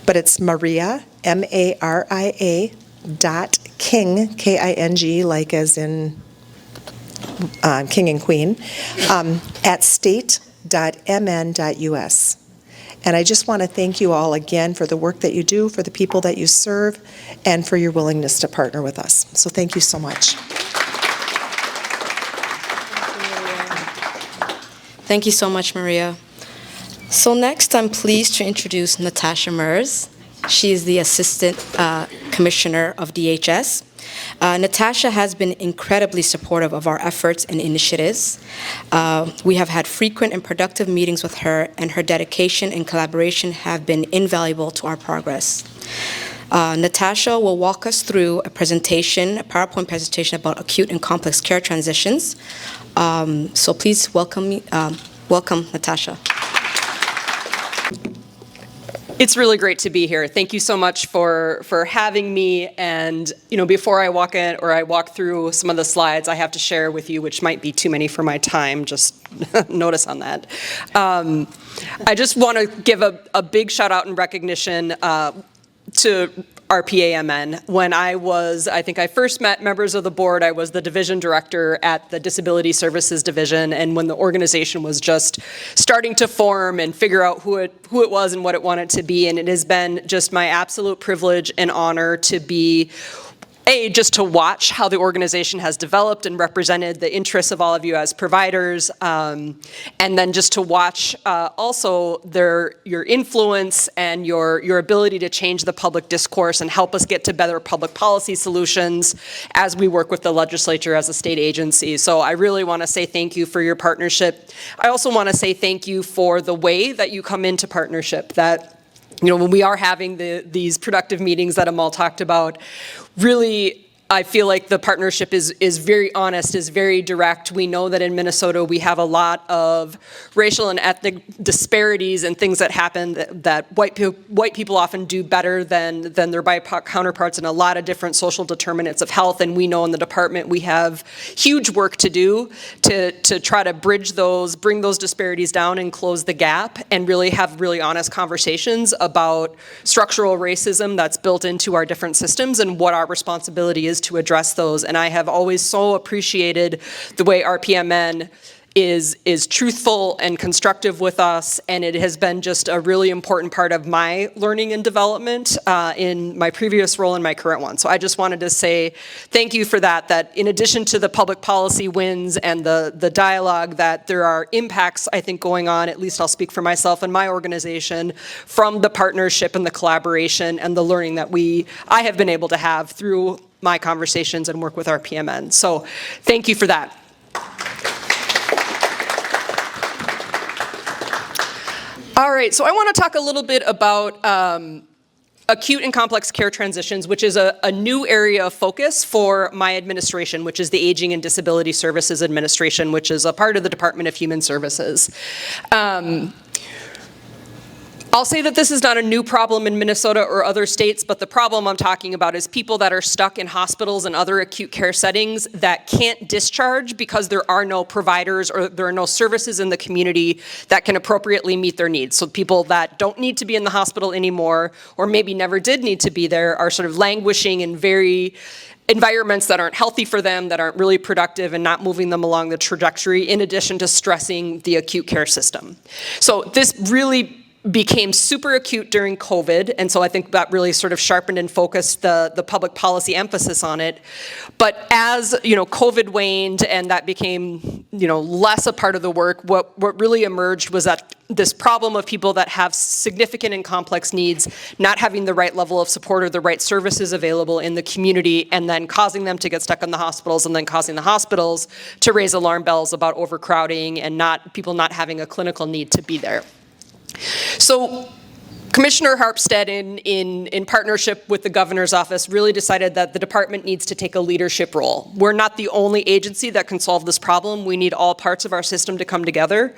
But it's Maria, M-A-R-I-A, .king, K-I-N-G, like as in king and queen, at state.mn.us. And I just want to thank you all again for the work that you do, for the people that you serve, and for your willingness to partner with us. So thank you so much. Thank you so much, Maria. So next, I'm pleased to introduce Natasha Mers. She is the Assistant Commissioner of DHS. Natasha has been incredibly supportive of our efforts and initiatives. We have had frequent and productive meetings with her, and her dedication and collaboration have been invaluable to our progress. Natasha will walk us through a presentation, a PowerPoint presentation about acute and complex care transitions. So please welcome Natasha. It's really great to be here. Thank you so much for having me. And before I walk in or I walk through some of the slides I have to share with you, which might be too many for my time, just notice on that. I just want to give a big shout out and recognition to RPAMN. When I think I first met members of the board, I was the division director at the Disability Services Division, and when the organization was just starting to form and figure out who it was and what it wanted to be, and it has been just my absolute privilege and honor to be just to watch how the organization has developed and represented the interests of all of you as providers, and then just to watch also your influence and your ability to change the public discourse and help us get to better public policy solutions as we work with the legislature as a state agency. So I really want to say thank you for your partnership. I also want to say thank you for the way that you come into partnership, that when we are having these productive meetings that Amal talked about, really, I feel like the partnership is very honest, is very direct. We know that in Minnesota we have a lot of racial and ethnic disparities and things that happen that white people often do better than their BIPOC counterparts in a lot of different social determinants of health. And we know in the department we have huge work to do to try to bring those disparities down and close the gap and really have really honest conversations about structural racism that's built into our different systems and what our responsibility is to address those. And I have always so appreciated the way RPMN is truthful and constructive with us, and it has been just a really important part of my learning and development in my previous role and my current one. So I just wanted to say thank you for that in addition to the public policy wins and the dialogue, that there are impacts, I think, going on, at least I'll speak for myself and my organization, from the partnership and the collaboration and the learning that I have been able to have through my conversations and work with RPMN. So thank you for that. All right, so I want to talk a little bit about acute and complex care transitions, which is a new area of focus for my administration, which is the Aging and Disability Services Administration, which is a part of the Department of Human Services. I'll say that this is not a new problem in Minnesota or other states, but the problem I'm talking about is people that are stuck in hospitals and other acute care settings that can't discharge because there are no providers or there are no services in the community that can appropriately meet their needs. So people that don't need to be in the hospital anymore, or maybe never did need to be there, are sort of languishing in environments that aren't healthy for them, that aren't really productive and not moving them along the trajectory, in addition to stressing the acute care system. So this really became super acute during COVID, and so I think that really sort of sharpened and focused the public policy emphasis on it. But as COVID waned and that became less a part of the work, what really emerged was that this problem of people that have significant and complex needs not having the right level of support or the right services available in the community, and then causing them to get stuck in the hospitals, and then causing the hospitals to raise alarm bells about overcrowding and people not having a clinical need to be there. So Commissioner Harpstead, in partnership with the governor's office, really decided that the department needs to take a leadership role. We're not the only agency that can solve this problem. We need all parts of our system to come together,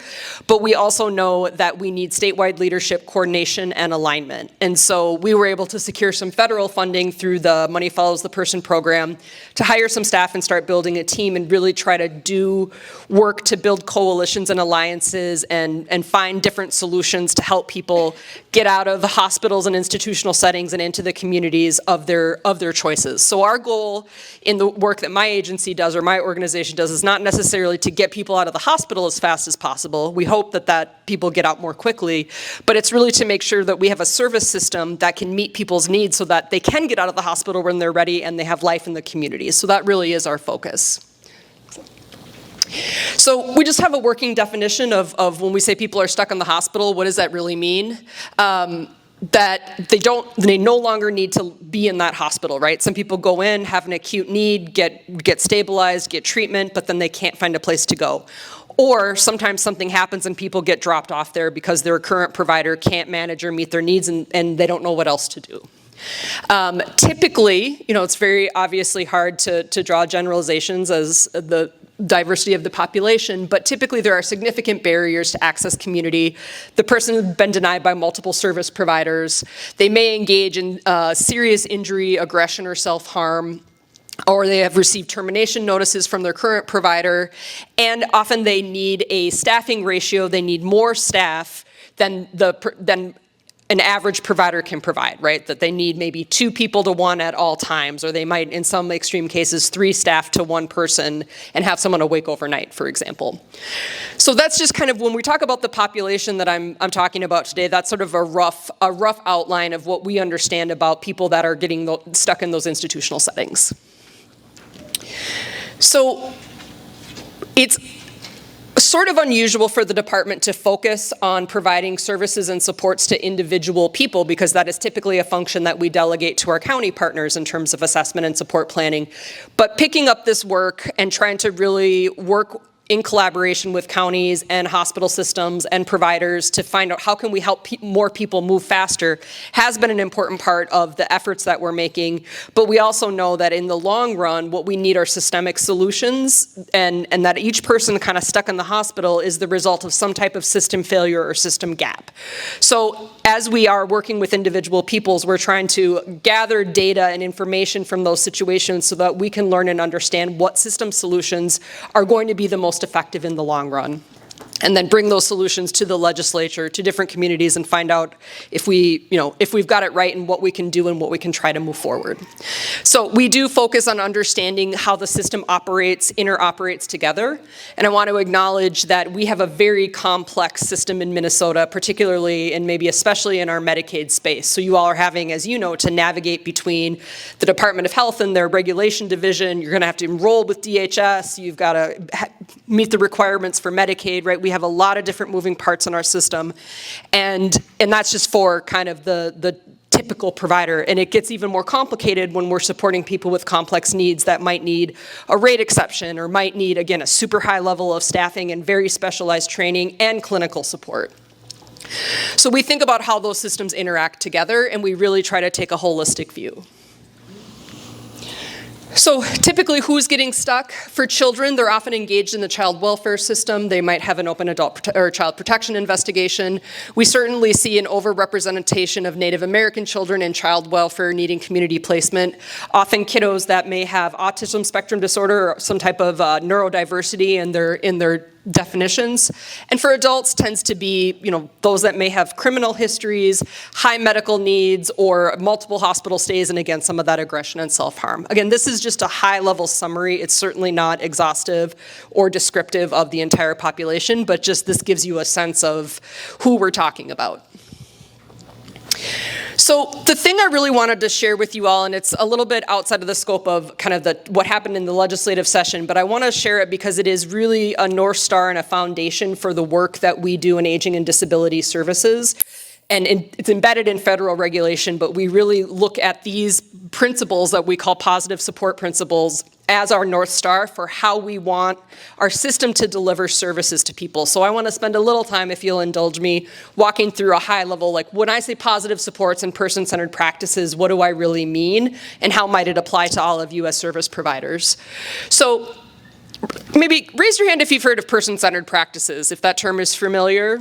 but we also know that we need statewide leadership, coordination, and alignment. And so we were able to secure some federal funding through the Money Follows the Person program to hire some staff and start building a team and really try to do work to build coalitions and alliances and find different solutions to help people get out of the hospitals and institutional settings and into the communities of their choices. So our goal in the work that my agency does or my organization does is not necessarily to get people out of the hospital as fast as possible. We hope that people get out more quickly, but it's really to make sure that we have a service system that can meet people's needs so that they can get out of the hospital when they're ready and they have life in the community. So that really is our focus. So we just have a working definition of when we say people are stuck in the hospital, what does that really mean? That they no longer need to be in that hospital, right? Some people go in, have an acute need, get stabilized, get treatment, but then they can't find a place to go. Or sometimes something happens and people get dropped off there because their current provider can't manage or meet their needs and they don't know what else to do. Typically, it's very obviously hard to draw generalizations as the diversity of the population, but typically there are significant barriers to access community. The person has been denied by multiple service providers. They may engage in serious injury, aggression, or self-harm, or they have received termination notices from their current provider, and often they need a staffing ratio. They need more staff than an average provider can provide, right? That they need maybe 2 people to 1 at all times, or they might, in some extreme cases, 3 staff to 1 person and have someone awake overnight, for example. So that's just kind of, when we talk about the population that I'm talking about today, that's sort of a rough outline of what we understand about people that are getting stuck in those institutional settings. So it's sort of unusual for the department to focus on providing services and supports to individual people, because that is typically a function that we delegate to our county partners in terms of assessment and support planning. But picking up this work and trying to really work in collaboration with counties and hospital systems and providers to find out how can we help more people move faster has been an important part of the efforts that we're making. But we also know that in the long run, what we need are systemic solutions, and that each person kind of stuck in the hospital is the result of some type of system failure or system gap. So as we are working with individual peoples, we're trying to gather data and information from those situations so that we can learn and understand what system solutions are going to be the most effective in the long run, and then bring those solutions to the legislature, to different communities, and find out if we've got it right and what we can do and what we can try to move forward. So we do focus on understanding how the system interoperates together, and I want to acknowledge that we have a very complex system in Minnesota, particularly and maybe especially in our Medicaid space. So you all are having, as you know, to navigate between the Department of Health and their regulation division. You're going to have to enroll with DHS. You've got to meet the requirements for Medicaid, right? We have a lot of different moving parts in our system, and that's just for kind of the typical provider. And it gets even more complicated when we're supporting people with complex needs that might need a rate exception, or might need, again, a super high level of staffing and very specialized training and clinical support. So we think about how those systems interact together, and we really try to take a holistic view. So typically, who's getting stuck? For children, they're often engaged in the child welfare system. They might have an open adult or child protection investigation. We certainly see an overrepresentation of Native American children in child welfare needing community placement. Often kiddos that may have autism spectrum disorder or some type of neurodiversity in their definitions. And for adults, tends to be, those that may have criminal histories, high medical needs, or multiple hospital stays, and again, some of that aggression and self-harm. Again, this is just a high-level summary. It's certainly not exhaustive or descriptive of the entire population, but just this gives you a sense of who we're talking about. So the thing I really wanted to share with you all, and it's a little bit outside of the scope of kind of what happened in the legislative session, but I want to share it because it is really a North Star and a foundation for the work that we do in aging and disability services. And it's embedded in federal regulation, but we really look at these principles that we call positive support principles as our North Star for how we want our system to deliver services to people. So I want to spend a little time, if you'll indulge me, walking through a high level, like when I say positive supports and person-centered practices, what do I really mean? And how might it apply to all of you as service providers? So maybe raise your hand if you've heard of person-centered practices, if that term is familiar.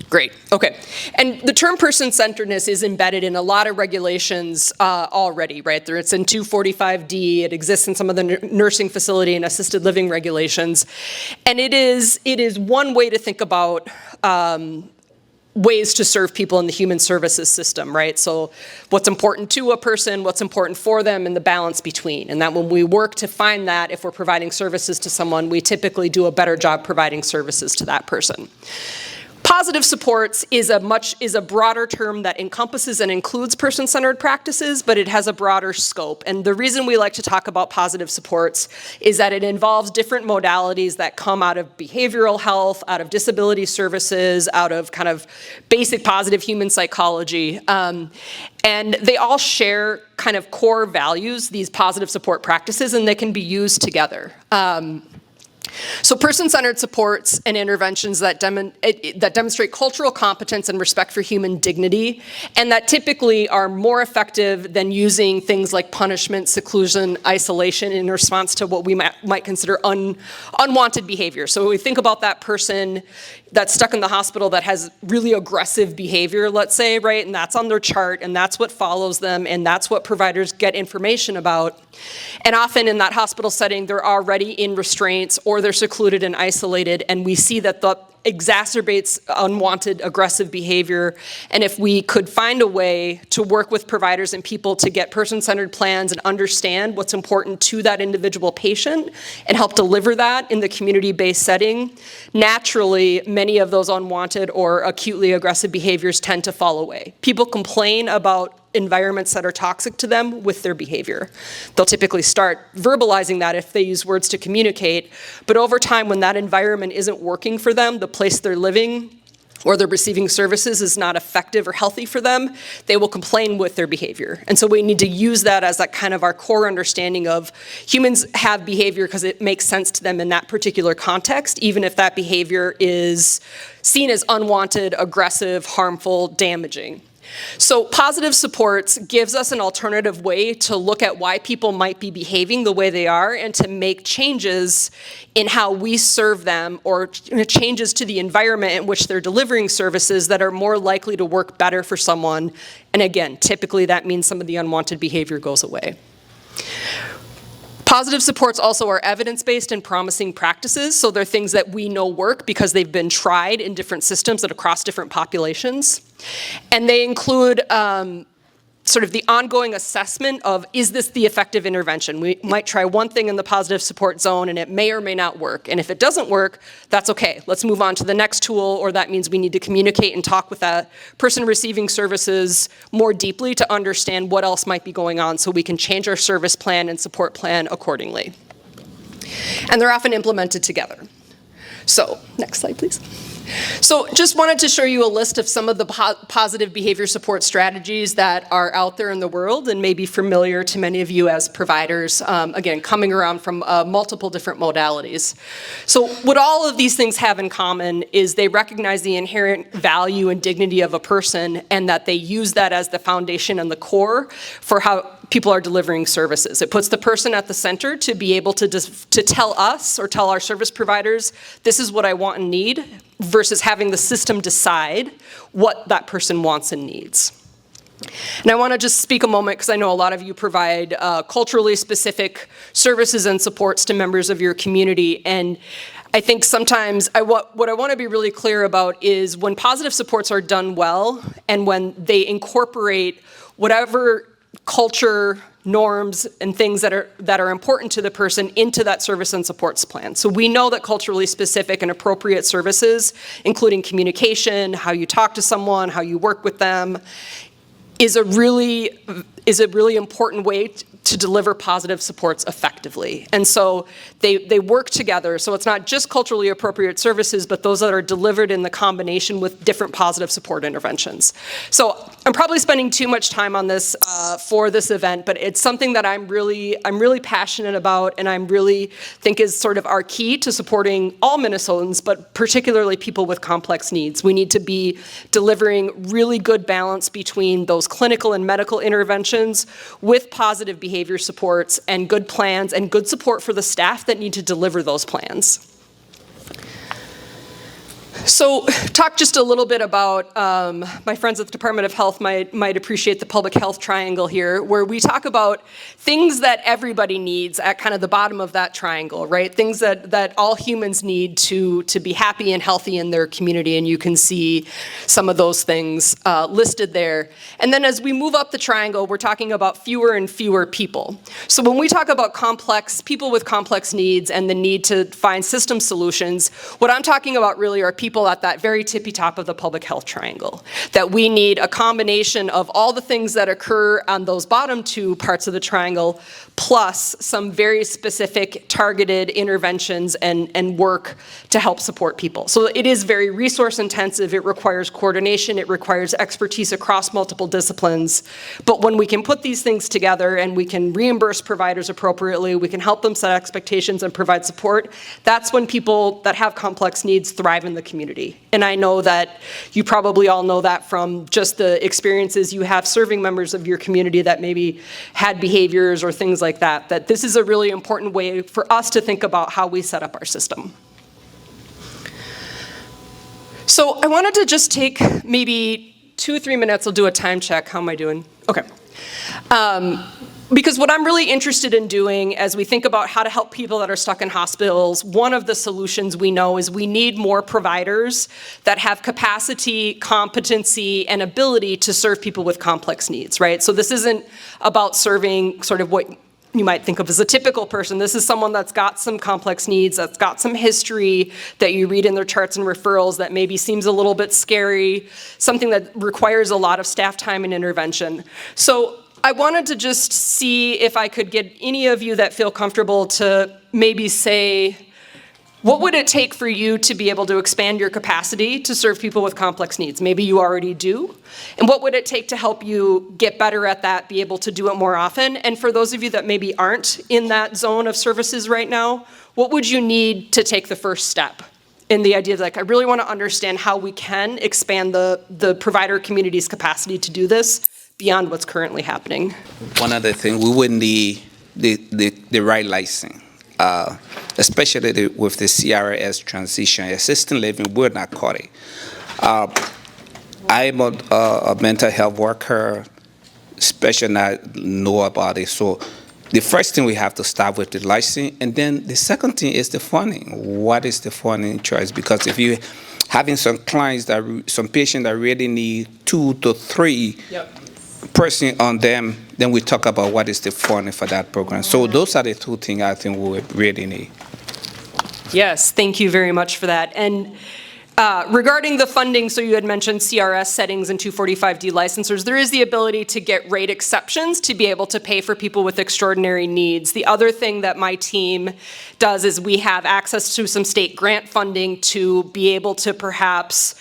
Great, okay. And the term person-centeredness is embedded in a lot of regulations already, right? It's in 245D, it exists in some of the nursing facility and assisted living regulations. And it is one way to think about ways to serve people in the human services system, right? So what's important to a person, what's important for them, and the balance between. And that when we work to find that, if we're providing services to someone, we typically do a better job providing services to that person. Positive supports is a broader term that encompasses and includes person-centered practices, but it has a broader scope. And the reason we like to talk about positive supports is that it involves different modalities that come out of behavioral health, out of disability services, out of kind of basic positive human psychology. And they all share kind of core values, these positive support practices, and they can be used together. So person-centered supports and interventions that demonstrate cultural competence and respect for human dignity, and that typically are more effective than using things like punishment, seclusion, isolation in response to what we might consider unwanted behavior. So when we think about that person that's stuck in the hospital that has really aggressive behavior, let's say, right, and that's on their chart, and that's what follows them, and that's what providers get information about. And often in that hospital setting, they're already in restraints or they're secluded and isolated, and we see that that exacerbates unwanted aggressive behavior. And if we could find a way to work with providers and people to get person-centered plans and understand what's important to that individual patient and help deliver that in the community-based setting, naturally, many of those unwanted or acutely aggressive behaviors tend to fall away. People complain about environments that are toxic to them with their behavior. They'll typically start verbalizing that if they use words to communicate, but over time when that environment isn't working for them, the place they're living or they're receiving services is not effective or healthy for them, they will complain with their behavior. And so we need to use that as that kind of our core understanding of humans have behavior because it makes sense to them in that particular context, even if that behavior is seen as unwanted, aggressive, harmful, damaging. So positive supports gives us an alternative way to look at why people might be behaving the way they are and to make changes in how we serve them or changes to the environment in which they're delivering services that are more likely to work better for someone. And again, typically that means some of the unwanted behavior goes away. Positive supports also are evidence-based and promising practices, so they're things that we know work because they've been tried in different systems and across different populations. And they include sort of the ongoing assessment of, is this the effective intervention? We might try one thing in the positive support zone and it may or may not work. And if it doesn't work, that's okay. Let's move on to the next tool, or that means we need to communicate and talk with that person receiving services more deeply to understand what else might be going on so we can change our service plan and support plan accordingly. And they're often implemented together. So, next slide, please. So just wanted to show you a list of some of the positive behavior support strategies that are out there in the world and may be familiar to many of you as providers, again, coming around from multiple different modalities. So what all of these things have in common is they recognize the inherent value and dignity of a person and that they use that as the foundation and the core for how people are delivering services. It puts the person at the center to be able to tell us or tell our service providers, this is what I want and need, versus having the system decide what that person wants and needs. And I want to just speak a moment because I know a lot of you provide culturally specific services and supports to members of your community. And I think sometimes what I want to be really clear about is when positive supports are done well and when they incorporate whatever culture, norms, and things that are important to the person into that service and supports plan. So we know that culturally specific and appropriate services, including communication, how you talk to someone, how you work with them, is a really important way to deliver positive supports effectively. And so they work together. So it's not just culturally appropriate services, but those that are delivered in the combination with different positive support interventions. So I'm probably spending too much time on this for this event, but it's something that I'm really passionate about and I'm really think is sort of our key to supporting all Minnesotans, but particularly people with complex needs. We need to be delivering really good balance between those clinical and medical interventions with positive behavior supports and good plans and good support for the staff that need to deliver those plans. So talk just a little bit about, my friends at the Department of Health might appreciate the public health triangle here, where we talk about things that everybody needs at kind of the bottom of that triangle, right? Things that all humans need to be happy and healthy in their community, and you can see some of those things listed there. And then as we move up the triangle, we're talking about fewer and fewer people. So when we talk about people with complex needs and the need to find system solutions, what I'm talking about really are people people at that very tippy top of the public health triangle. That we need a combination of all the things that occur on those bottom two parts of the triangle, plus some very specific targeted interventions and work to help support people. So it is very resource intensive, it requires coordination, it requires expertise across multiple disciplines. But when we can put these things together and we can reimburse providers appropriately, we can help them set expectations and provide support, that's when people that have complex needs thrive in the community. And I know that you probably all know that from just the experiences you have serving members of your community that maybe had behaviors or things like that, that this is a really important way for us to think about how we set up our system. So I wanted to just take maybe 2 or 3 minutes. I'll do a time check. How am I doing? Okay. Because what I'm really interested in doing as we think about how to help people that are stuck in hospitals, one of the solutions we know is we need more providers that have capacity, competency, and ability to serve people with complex needs, right? So this isn't about serving sort of what you might think of as a typical person. This is someone that's got some complex needs, that's got some history that you read in their charts and referrals that maybe seems a little bit scary, something that requires a lot of staff time and intervention. So I wanted to just see if I could get any of you that feel comfortable to maybe say, what would it take for you to be able to expand your capacity to serve people with complex needs? Maybe you already do. And what would it take to help you get better at that, be able to do it more often? And for those of you that maybe aren't in that zone of services right now, what would you need to take the first step? In the idea of like, I really want to understand how we can expand the provider community's capacity to do this beyond what's currently happening. One other thing, we would need the right license, especially with the CRS transition. Assisted living, we're not caught it. I'm a mental health worker, especially not know about it. So the first thing we have to start with the license, and then the second thing is the funding. What is the funding choice? Because if you having some clients some patients that really need 2 to 3 person on them, then we talk about what is the funding for that program. So those are the 2 things I think we would really need. Yes, thank you very much for that. And regarding the funding, so you had mentioned CRS settings and 245D licensors, there is the ability to get rate exceptions to be able to pay for people with extraordinary needs. The other thing that my team does is we have access to some state grant funding to be able to perhaps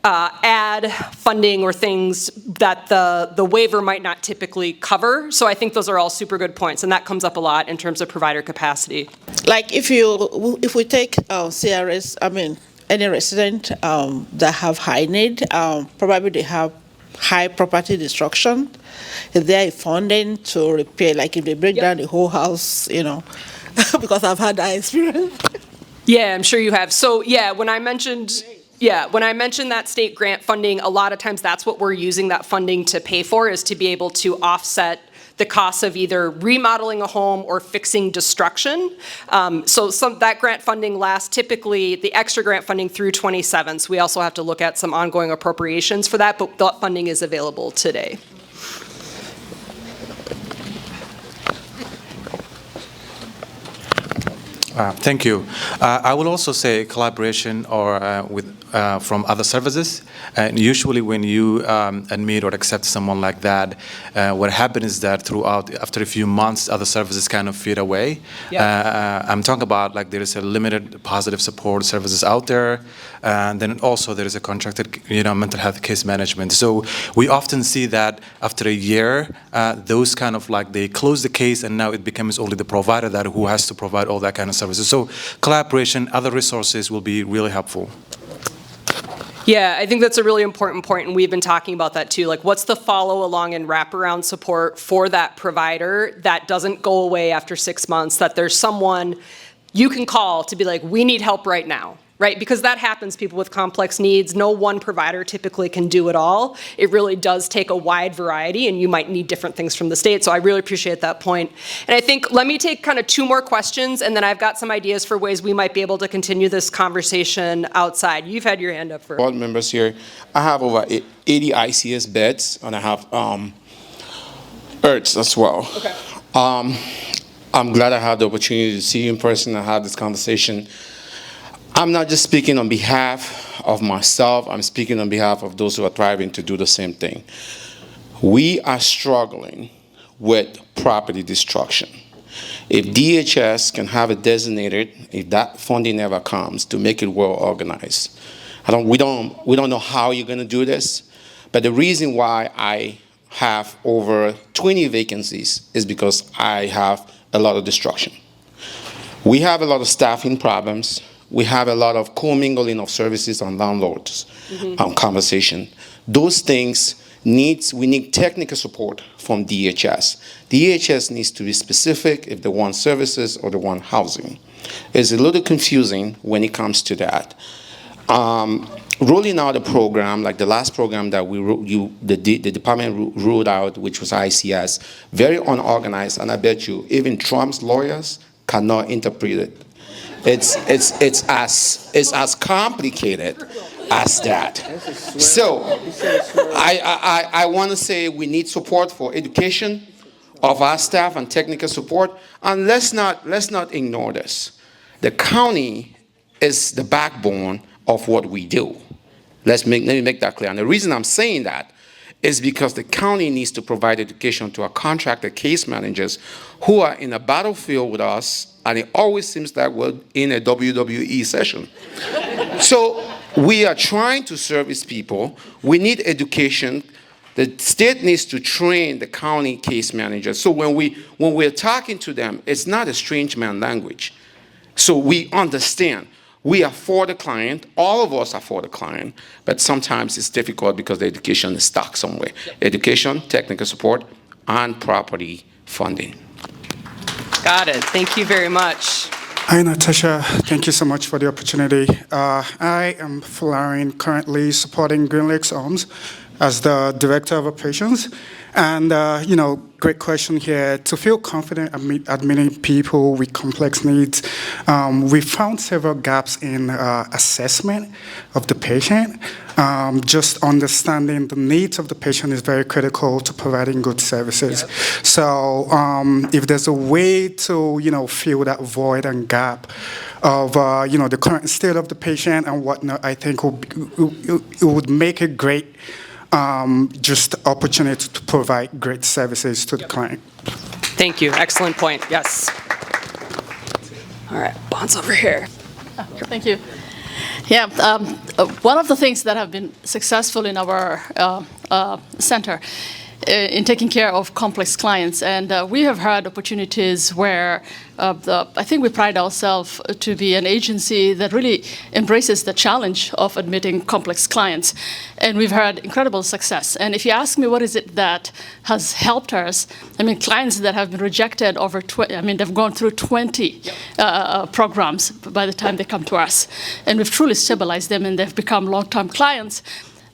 add funding or things that the waiver might not typically cover. So I think those are all super good points, and that comes up a lot in terms of provider capacity. Like if we take CRS, I mean, any resident that have high need, probably they have high property destruction. Is there a funding to repair, like if they break down the whole house, you know, because I've had that experience. Yeah, I'm sure you have. So yeah, when I mentioned that state grant funding, a lot of times that's what we're using that funding to pay for, is to be able to offset the costs of either remodeling a home or fixing destruction. So that grant funding lasts typically, the extra grant funding through 27. So we also have to look at some ongoing appropriations for that, but that funding is available today. Thank you. I will also say collaboration or with from other services. And usually when you admit or accept someone like that, what happens is that after a few months, other services kind of fade away. Yeah. I'm talking about like there is a limited positive support services out there. And then also there is a contracted, mental health case management. So we often see that after a year, those kind of like they close the case and now it becomes only the provider who has to provide all that kind of services. So collaboration, other resources will be really helpful. Yeah, I think that's a really important point, and we've been talking about that too. Like, what's the follow along and wraparound support for that provider that doesn't go away after 6 months, that there's someone you can call to be like, we need help right now, right? Because that happens, people with complex needs. No one provider typically can do it all. It really does take a wide variety, and you might need different things from the state. So I really appreciate that point. And I think, let me take kind of 2 more questions, and then I've got some ideas for ways we might be able to continue this conversation outside. You've had your hand up for. Board members here. I have over 80 ICS beds, and I have IRTs as well. Okay. I'm glad I had the opportunity to see you in person and have this conversation. I'm not just speaking on behalf of myself, I'm speaking on behalf of those who are thriving to do the same thing. We are struggling with property destruction. If DHS can have it designated, if that funding ever comes, to make it well organized. We don't know how you're going to do this, but the reason why I have over 20 vacancies is because I have a lot of destruction. We have a lot of staffing problems. We have a lot of commingling of services on landlords conversation. Those things we need technical support from DHS. DHS needs to be specific if they want services or they want housing. It's a little confusing when it comes to that. Rolling out a program like the last program that the department ruled out, which was ICS, very unorganized, and I bet you even Trump's lawyers cannot interpret it. It's as complicated as that. So I want to say we need support for education of our staff and technical support, and let's not ignore this. The county is the backbone of what we do. Let me make that clear. And the reason I'm saying that is because the county needs to provide education to our contracted case managers who are in a battlefield with us, and it always seems that we're in a WWE session. So we are trying to service people. We need education. The state needs to train the county case managers. So when we're talking to them, it's not a strange man language. So we understand. We are for the client. All of us are for the client. But sometimes it's difficult because the education is stuck somewhere. Education, technical support, and property funding. Got it. Thank you very much. Hi, Natasha. Thank you so much for the opportunity. I am Florian, currently supporting Green Lakes Homes as the Director of Operations. And, great question here. To feel confident admitting people with complex needs, we found several gaps in assessment of the patient. Just understanding the needs of the patient is very critical to providing good services. Yep. So if there's a way to, fill that void and gap of, the current state of the patient and whatnot, I think it would make it great just opportunity to provide great services to the client. Thank you. Excellent point. Yes. All right. Bonds over here. Thank you. Yeah, one of the things that have been successful in our center in taking care of complex clients, and we have had opportunities where I think we pride ourselves to be an agency that really embraces the challenge of admitting complex clients, and we've had incredible success. And if you ask me what is it that has helped us, clients that have been rejected over, they've gone through 20 programs by the time they come to us, and we've truly stabilized them, and they've become long-term clients.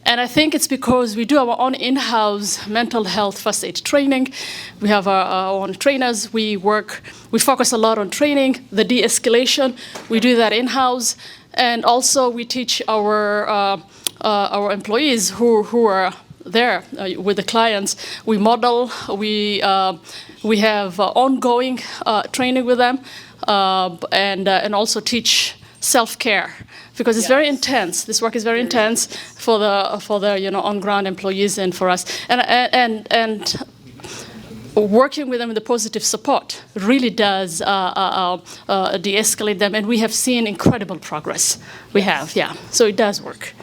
And I think it's because we do our own in-house mental health first aid training. We have our own trainers. We focus a lot on training, the de-escalation. We do that in-house. And also we teach our employees who are there with the clients. We model, we have ongoing training with them, and also teach self-care, because it's very intense. This work is very intense for the on-ground employees and for us. And working with them with the positive support really does de-escalate them, and we have seen incredible progress. We have, so it does work.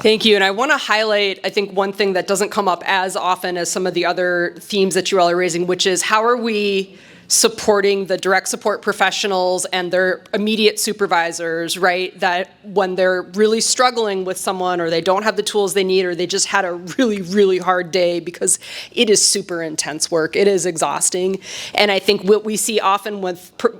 Thank you. And I want to highlight, I think, one thing that doesn't come up as often as some of the other themes that you all are raising, which is how are we supporting the direct support professionals and their immediate supervisors, right? That when they're really struggling with someone, or they don't have the tools they need, or they just had a really, really hard day, because it is super intense work. It is exhausting. And I think what we see often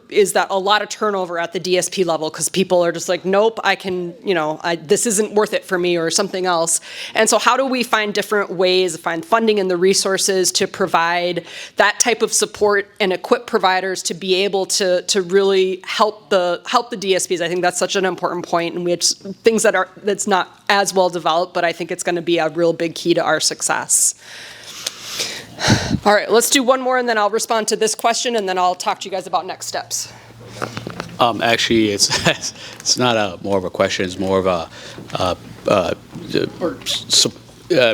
is that a lot of turnover at the DSP level, because people are just like, nope, this isn't worth it for me, or something else. And so how do we find different ways, find funding and the resources to provide that type of support and equip providers to be able to really help the DSPs? I think that's such an important point, and we have things that's not as well developed, but I think it's going to be a real big key to our success. All right, let's do one more, and then I'll respond to this question, and then I'll talk to you guys about next steps. Actually, it's not more of a question. It's more of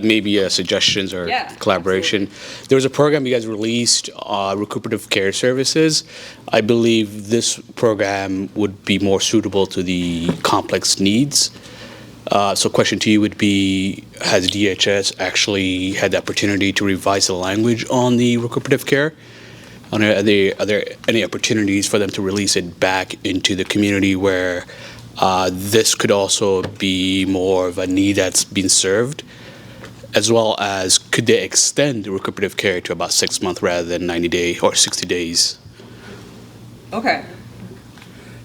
maybe suggestions or collaboration. Absolutely. There was a program you guys released, recuperative care services. I believe this program would be more suitable to the complex needs. So question to you would be, has DHS actually had the opportunity to revise the language on the recuperative care? Are there any opportunities for them to release it back into the community where this could also be more of a need that's being served? As well as, could they extend the recuperative care to about 6 months rather than 90 days or 60 days? Okay.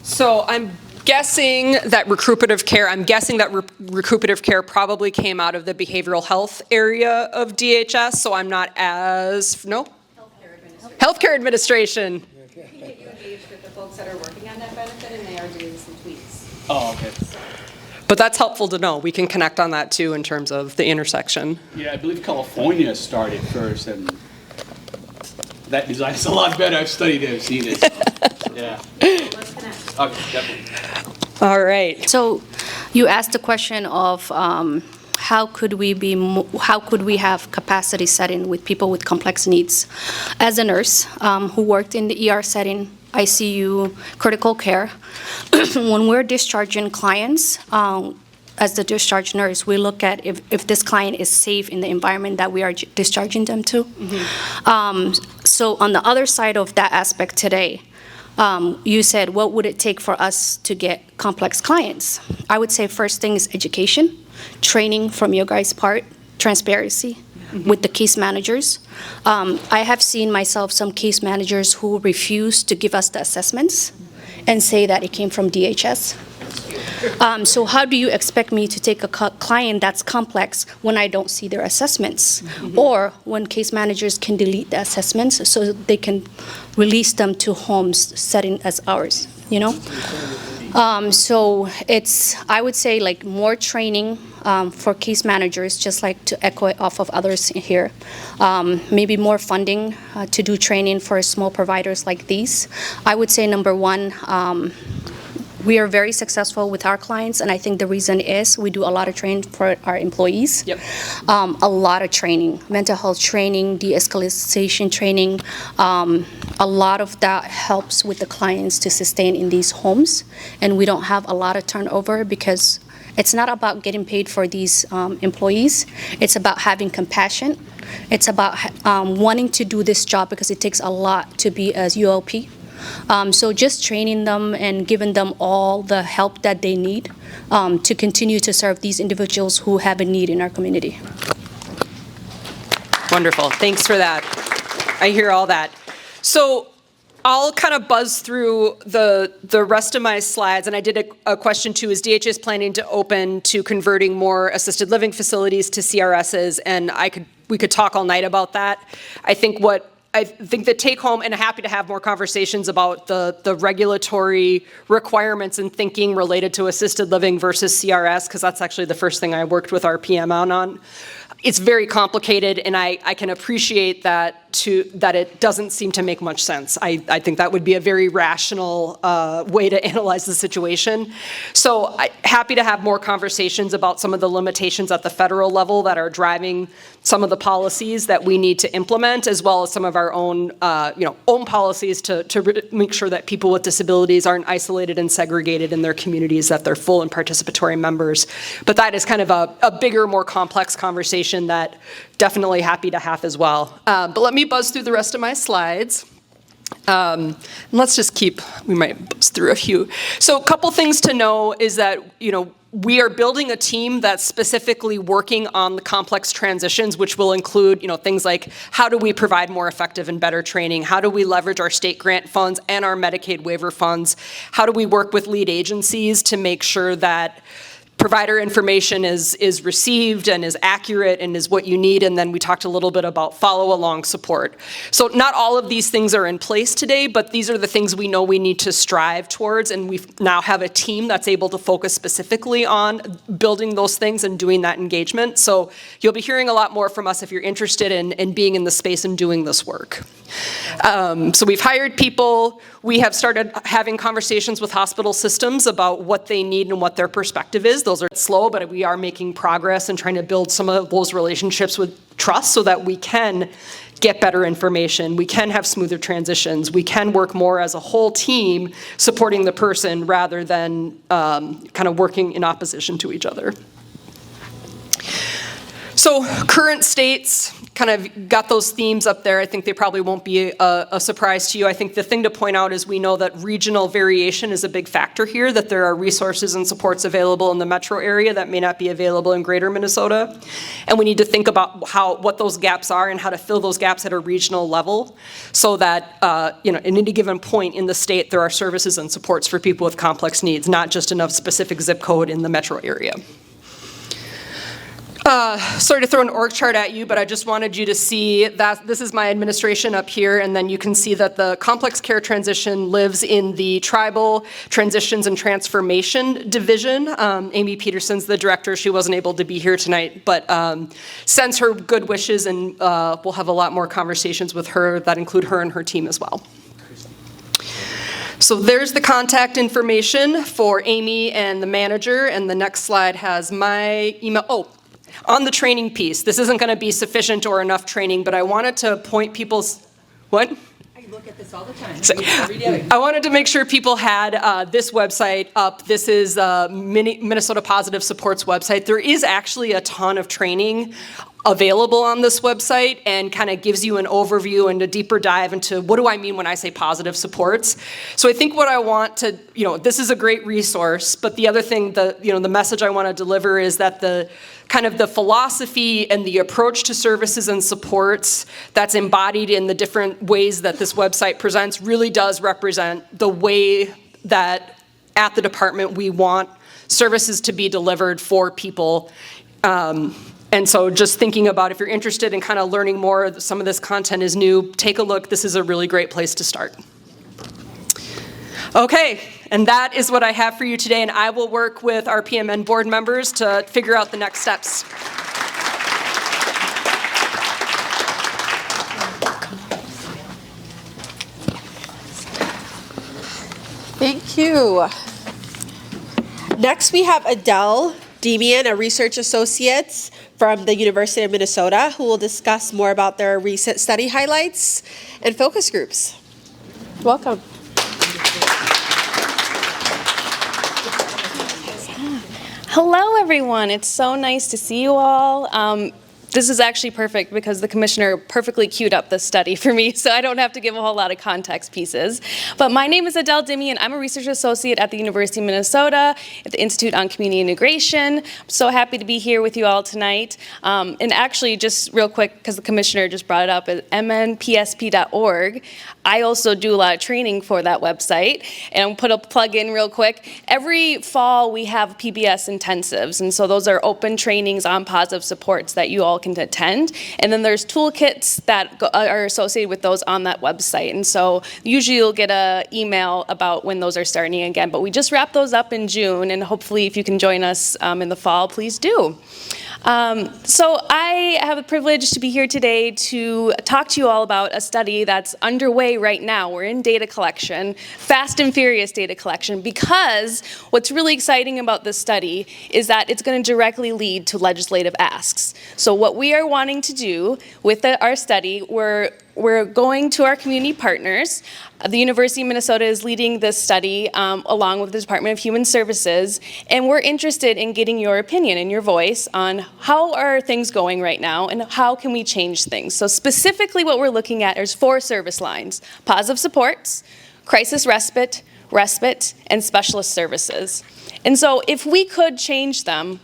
So I'm guessing that recuperative care probably came out of the behavioral health area of DHS, so I'm not as, no? Healthcare administration. We get you engaged with the folks that are working on that benefit, and they are doing some tweaks. Oh, okay. But that's helpful to know. We can connect on that too in terms of the intersection. Yeah, I believe California started first, and that design is a lot better. I've studied it, I've seen it. Yeah. Let's connect. Okay, definitely. All right. So you asked the question of how could we have capacity setting with people with complex needs? As a nurse who worked in the ER setting, ICU, critical care, when we're discharging clients, as the discharge nurse, we look at if this client is safe in the environment that we are discharging them to. Mm-hmm. So on the other side of that aspect today, you said, what would it take for us to get complex clients? I would say first thing is education, training from your guys' part, transparency with the case managers. I have seen myself some case managers who refuse to give us the assessments and say that it came from DHS. So how do you expect me to take a client that's complex when I don't see their assessments? Or when case managers can delete the assessments so they can release them to homes setting as ours, you know? So it's, I would say, like more training for case managers, just like to echo it off of others here. Maybe more funding to do training for small providers like these. I would say number one, we are very successful with our clients, and I think the reason is we do a lot of training for our employees. Yep. A lot of training, mental health training, de-escalation training. A lot of that helps with the clients to sustain in these homes, and we don't have a lot of turnover because it's not about getting paid for these employees. It's about having compassion. It's about wanting to do this job because it takes a lot to be a ULP. So just training them and giving them all the help that they need to continue to serve these individuals who have a need in our community. Wonderful. Thanks for that. I hear all that. So I'll kind of buzz through the rest of my slides, and I did a question too. Is DHS planning to open to converting more assisted living facilities to CRSs? And we could talk all night about that. I think the take home, and happy to have more conversations about the regulatory requirements and thinking related to assisted living versus CRS, because that's actually the first thing I worked with our PM on. It's very complicated, and I can appreciate that it doesn't seem to make much sense. I think that would be a very rational way to analyze the situation. So happy to have more conversations about some of the limitations at the federal level that are driving some of the policies that we need to implement, as well as some of our own own policies to make sure that people with disabilities aren't isolated and segregated in their communities, that they're full and participatory members. But that is kind of a bigger, more complex conversation that definitely happy to have as well. But let me buzz through the rest of my slides. Let's just we might buzz through a few. So a couple things to know is that, we are building a team that's specifically working on the complex transitions, which will include, things like how do we provide more effective and better training? How do we leverage our state grant funds and our Medicaid waiver funds? How do we work with lead agencies to make sure that provider information is received and is accurate and is what you need. And then we talked a little bit about follow-along support. So not all of these things are in place today, but these are the things we know we need to strive towards. And we now have a team that's able to focus specifically on building those things and doing that engagement. So you'll be hearing a lot more from us if you're interested in being in the space and doing this work. So we've hired people. We have started having conversations with hospital systems about what they need and what their perspective is. Those are slow, but we are making progress and trying to build some of those relationships with trust so that we can get better information, we can have smoother transitions, we can work more as a whole team supporting the person rather than kind of working in opposition to each other. So current states, kind of got those themes up there. I think they probably won't be a surprise to you. I think the thing to point out is we know that regional variation is a big factor here, that there are resources and supports available in the metro area that may not be available in greater Minnesota. And we need to think about what those gaps are and how to fill those gaps at a regional level so that at any given point in the state there are services and supports for people with complex needs, not just enough specific zip code in the metro area. Sorry to throw an org chart at you, but I just wanted you to see that this is my administration up here, and then you can see that the complex care transition lives in the tribal transitions and transformation division. Amy Peterson's the director. She wasn't able to be here tonight, but sends her good wishes, and we'll have a lot more conversations with her that include her and her team as well. So there's the contact information for Amy and the manager, and the next slide has my email. Oh, on the training piece, this isn't going to be sufficient or enough training, but I wanted to point people's, what? I look at this all the time. So, I wanted to make sure people had this website up. This is Minnesota Positive Support's website. There is actually a ton of training available on this website and kind of gives you an overview and a deeper dive into what do I mean when I say positive supports. So I think what I want to, this is a great resource, but the other thing, the message I want to deliver is that the philosophy and the approach to services and supports that's embodied in the different ways that this website presents really does represent the way that at the department we want services to be delivered for people. And so just thinking about if you're interested in kind of learning more, some of this content is new, take a look. This is a really great place to start. Okay, and that is what I have for you today, and I will work with our PMN board members to figure out the next steps. Thank you. Next, we have Adele Demian, a research associate from the University of Minnesota, who will discuss more about their recent study highlights and focus groups. Welcome. Hello, everyone. It's so nice to see you all. This is actually perfect because the commissioner perfectly queued up this study for me, so I don't have to give a whole lot of context pieces. But my name is Adele Demian. I'm a research associate at the University of Minnesota at the Institute on Community Integration. I'm so happy to be here with you all tonight. And actually, just real quick, because the commissioner just brought it up, at mnpsp.org, I also do a lot of training for that website. And I'll put a plug in real quick. Every fall, we have PBS intensives, and so those are open trainings on positive supports that you all can attend. And then there's toolkits that are associated with those on that website. And so usually you'll get an email about when those are starting again. But we just wrapped those up in June, and hopefully if you can join us in the fall, please do. So I have the privilege to be here today to talk to you all about a study that's underway right now. We're in data collection, fast and furious data collection, because what's really exciting about this study is that it's going to directly lead to legislative asks. So what we are wanting to do with our study, we're going to our community partners. The University of Minnesota is leading this study along with the Department of Human Services, and we're interested in getting your opinion and your voice on how are things going right now and how can we change things. So specifically what we're looking at is 4 service lines: positive supports, crisis respite, and specialist services. And so if we could change them,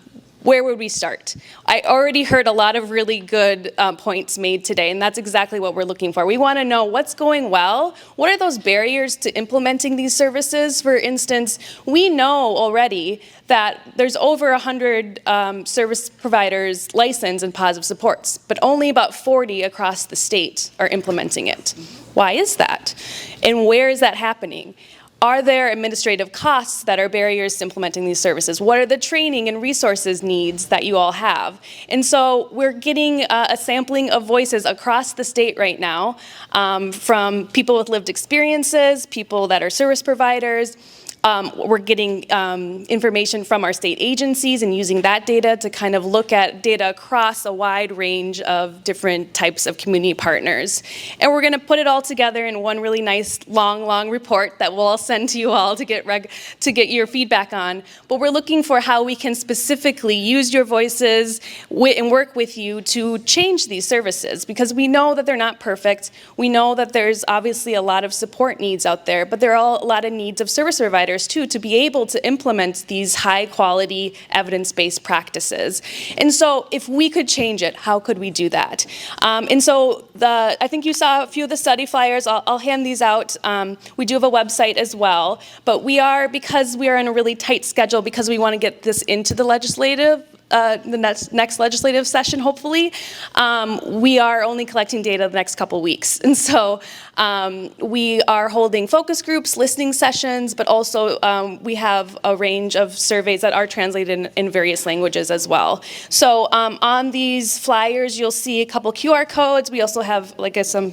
where would we start? I already heard a lot of really good points made today, and that's exactly what we're looking for. We want to know what's going well, what are those barriers to implementing these services? For instance, we know already that there's over 100 service providers licensed in positive supports, but only about 40 across the state are implementing it. Why is that? And where is that happening? Are there administrative costs that are barriers to implementing these services? What are the training and resources needs that you all have? And so we're getting a sampling of voices across the state right now, from people with lived experiences, people that are service providers. We're getting information from our state agencies and using that data to kind of look at data across a wide range of different types of community partners. And we're going to put it all together in one really nice long report that we'll all send to you all to get your feedback on. But we're looking for how we can specifically use your voices and work with you to change these services, because we know that they're not perfect. We know that there's obviously a lot of support needs out there, but there are a lot of needs of service providers too, to be able to implement these high quality evidence-based practices. And so if we could change it, how could we do that? And so I think you saw a few of the study flyers. I'll hand these out. We do have a website as well, but because we are in a really tight schedule, because we want to get this into the legislative the next legislative session, hopefully, we are only collecting data the next couple weeks. And so we are holding focus groups, listening sessions, but also we have a range of surveys that are translated in various languages as well. So on these flyers, you'll see a couple QR codes. We also have some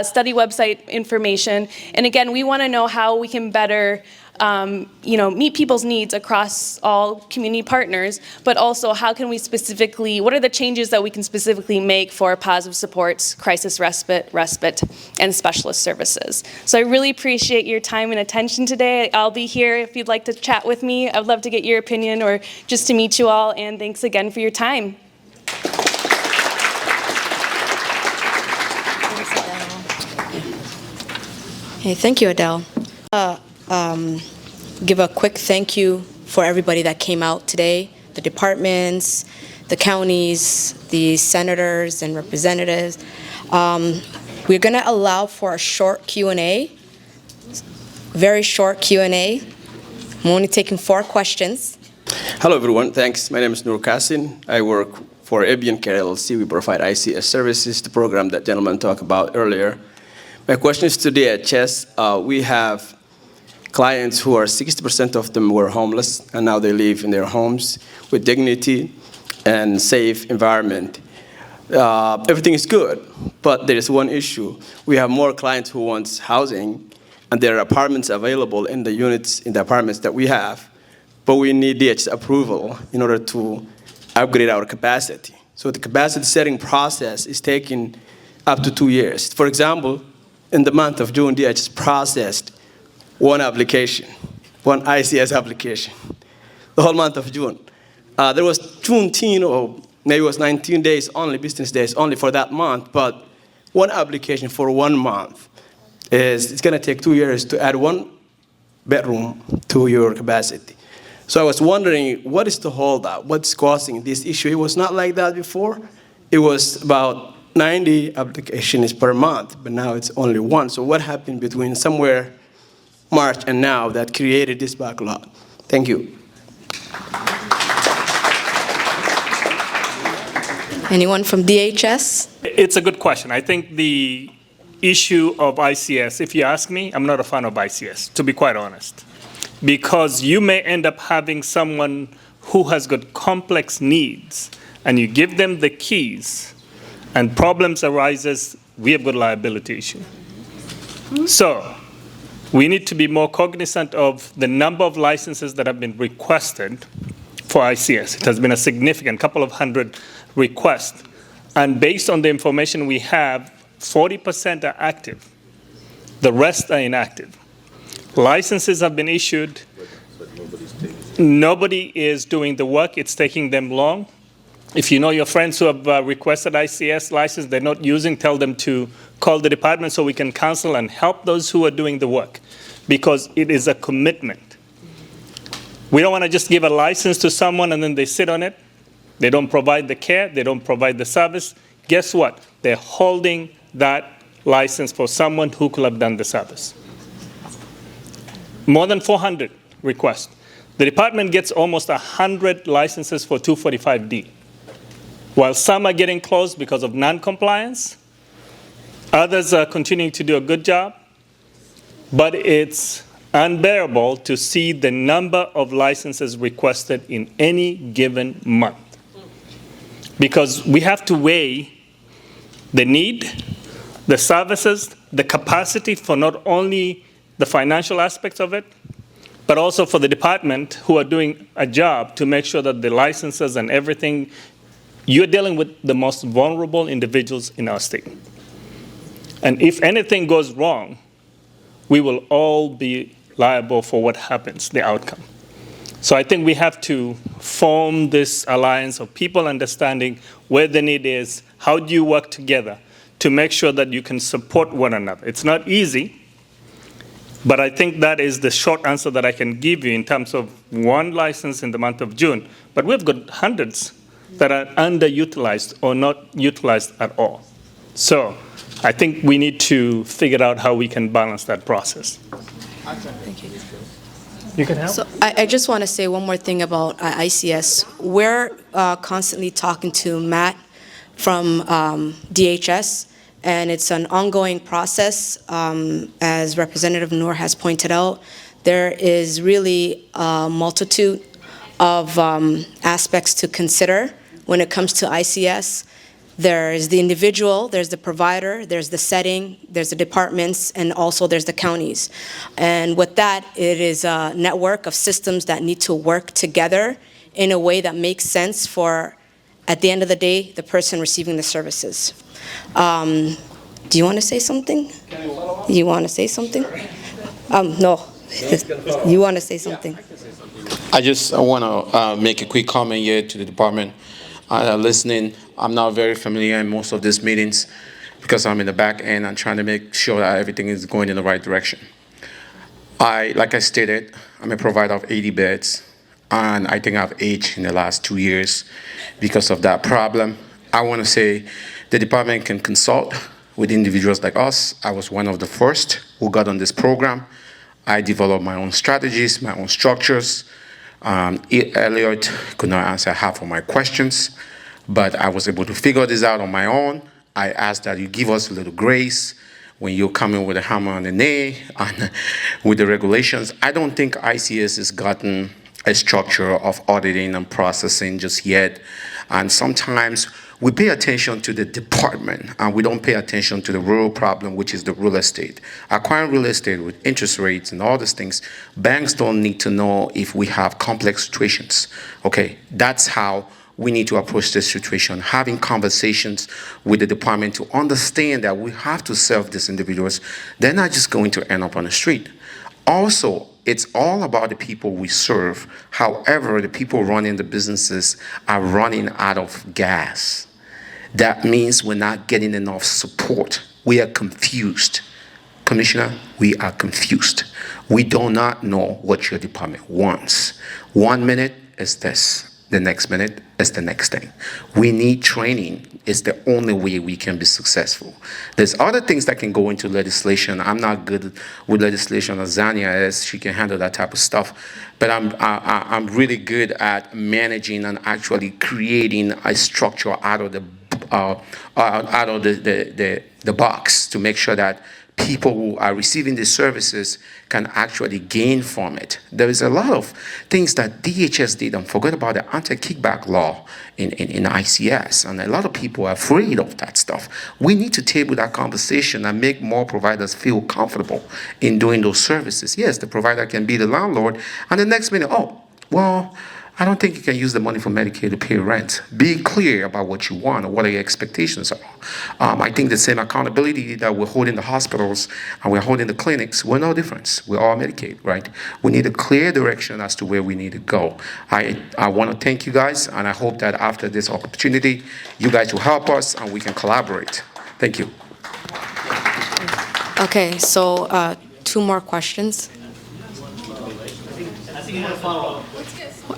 study website information. And again, we want to know how we can better meet people's needs across all community partners, but also how can we what are the changes that we can specifically make for positive supports, crisis respite, and specialist services. So I really appreciate your time and attention today. I'll be here if you'd like to chat with me. I'd love to get your opinion or just to meet you all, and thanks again for your time. Hey, thank you, Adele. Give a quick thank you for everybody that came out today, the departments, the counties, the senators and representatives. We're going to allow for a short Q&A, very short Q&A. I'm only taking 4 questions. Hello, everyone. Thanks. My name is Nur Kassin. I work for Avian Care LLC. We provide ICS services, the program that gentleman talked about earlier. My question is to DHS. We have clients who are 60% of them were homeless, and now they live in their homes with dignity and safe environment. Everything is good, but there is one issue. We have more clients who want housing, and there are apartments available in the units, in the apartments that we have, but we need DHS approval in order to upgrade our capacity. So the capacity setting process is taking up to 2 years. For example, in the month of June, DHS processed one application, one ICS application, the whole month of June. There was Juneteenth, or maybe it was 19 days only, business days only for that month, but one application for 1 month it's going to take 2 years to add 1 bedroom to your capacity. So I was wondering, what is the holdup? What's causing this issue? It was not like that before. It was about 90 applications per month, but now it's only 1. So what happened between somewhere March and now that created this backlog? Thank you. Anyone from DHS? It's a good question. I think the issue of ICS, if you ask me, I'm not a fan of ICS, to be quite honest. Because you may end up having someone who has got complex needs, and you give them the keys, and problems arises, we have got a liability issue. So we need to be more cognizant of the number of licenses that have been requested for ICS. It has been a significant couple of hundred requests. And based on the information we have, 40% are active. The rest are inactive. Licenses have been issued. Nobody is doing the work. It's taking them long. If you know your friends who have requested ICS license, they're not using, tell them to call the department so we can counsel and help those who are doing the work, because it is a commitment. We don't want to just give a license to someone and then they sit on it. They don't provide the care, they don't provide the service. Guess what? They're holding that license for someone who could have done the service. More than 400 requests. The department gets almost 100 licenses for 245D. While some are getting closed because of non-compliance, others are continuing to do a good job, but it's unbearable to see the number of licenses requested in any given month. Because we have to weigh the need, the services, the capacity for not only the financial aspects of it, but also for the department who are doing a job to make sure that the licenses and everything, you're dealing with the most vulnerable individuals in our state. And if anything goes wrong, we will all be liable for what happens, the outcome. So I think we have to form this alliance of people understanding where the need is, how do you work together to make sure that you can support one another. It's not easy, but I think that is the short answer that I can give you in terms of one license in the month of June. But we've got hundreds that are underutilized or not utilized at all. So I think we need to figure out how we can balance that process. Thank you. You can help? So I just want to say one more thing about ICS. We're constantly talking to Matt from DHS, and it's an ongoing process. As Representative Noor has pointed out, there is really a multitude of aspects to consider when it comes to ICS. There's the individual, there's the provider, there's the setting, there's the departments, and also there's the counties. And with that, it is a network of systems that need to work together in a way that makes sense for, at the end of the day, the person receiving the services. Do you want to say something? You want to say something? No. You want to say something? I just want to make a quick comment here to the department. Listening, I'm not very familiar in most of these meetings because I'm in the back end and trying to make sure that everything is going in the right direction. Like I stated, I'm a provider of 80 beds, and I think I've aged in the last 2 years because of that problem. I want to say the department can consult with individuals like us. I was one of the first who got on this program. I developed my own strategies, my own structures. Elliot could not answer half of my questions, but I was able to figure this out on my own. I asked that you give us a little grace when you come in with a hammer and a nail and with the regulations. I don't think ICS has gotten a structure of auditing and processing just yet. And sometimes we pay attention to the department and we don't pay attention to the real problem, which is the real estate. Acquiring real estate with interest rates and all these things, banks don't need to know if we have complex situations. Okay, that's how we need to approach this situation, having conversations with the department to understand that we have to serve these individuals. They're not just going to end up on the street. Also, it's all about the people we serve. However, the people running the businesses are running out of gas. That means we're not getting enough support. We are confused. Commissioner, we are confused. We do not know what your department wants. 1 minute is this. The next minute is the next thing. We need training. It's the only way we can be successful. There's other things that can go into legislation. I'm not good with legislation as Zania is. She can handle that type of stuff. But I'm really good at managing and actually creating a structure out of the box to make sure that people who are receiving these services can actually gain from it. There is a lot of things that DHS did and forget about the anti-kickback law in ICS, and a lot of people are afraid of that stuff. We need to table that conversation and make more providers feel comfortable in doing those services. Yes, the provider can be the landlord, and the next minute, oh, well, I don't think you can use the money for Medicaid to pay rent. Be clear about what you want or what your expectations are. I think the same accountability that we're holding the hospitals and we're holding the clinics, we're no difference. We're all Medicaid, right? We need a clear direction as to where we need to go. I want to thank you guys, and I hope that after this opportunity, you guys will help us and we can collaborate. Thank you. Okay, so 2 more questions.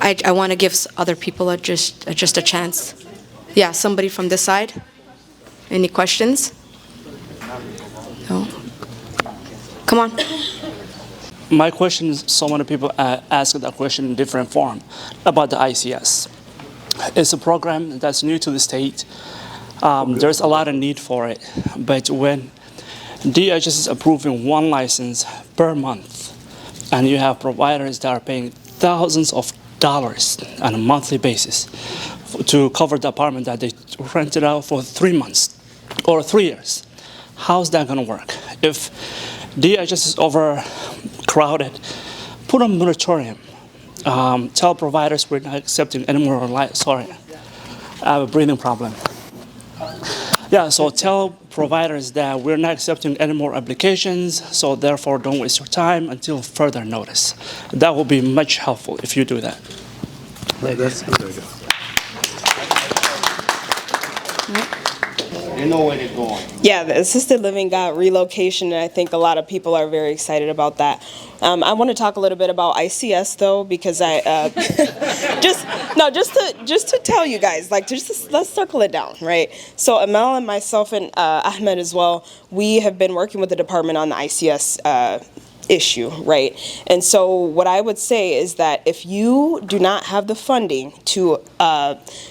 I want to give other people just a chance. Yeah, somebody from this side. Any questions? No. Come on. My question is, so many people ask that question in different form about the ICS. It's a program that's new to the state. There's a lot of need for it. But when DHS is approving one license per month, and you have providers that are paying thousands of dollars on a monthly basis to cover the apartment that they rented out for 3 months or 3 years, how's that going to work? If DHS is overcrowded, put a moratorium. Tell providers we're not accepting any more. Sorry, I have a breathing problem. Yeah, so tell providers that we're not accepting any more applications, so therefore don't waste your time until further notice. That will be much helpful if you do that. You know where they're going. Yeah, the assisted living got relocation, and I think a lot of people are very excited about that. I want to talk a little bit about ICS though, because I just to tell you guys, let's circle it down, right? So Amel and myself and Ahmed as well, we have been working with the department on the ICS issue, right? And so what I would say is that if you do not have the funding to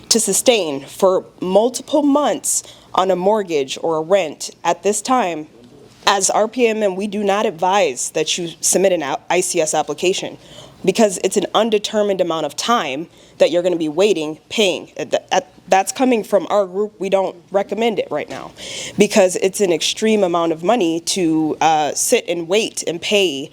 sustain for multiple months on a mortgage or a rent at this time, as RPMN, we do not advise that you submit an ICS application, because it's an undetermined amount of time that you're going to be waiting, paying. That's coming from our group. We don't recommend it right now, because it's an extreme amount of money to sit and wait and pay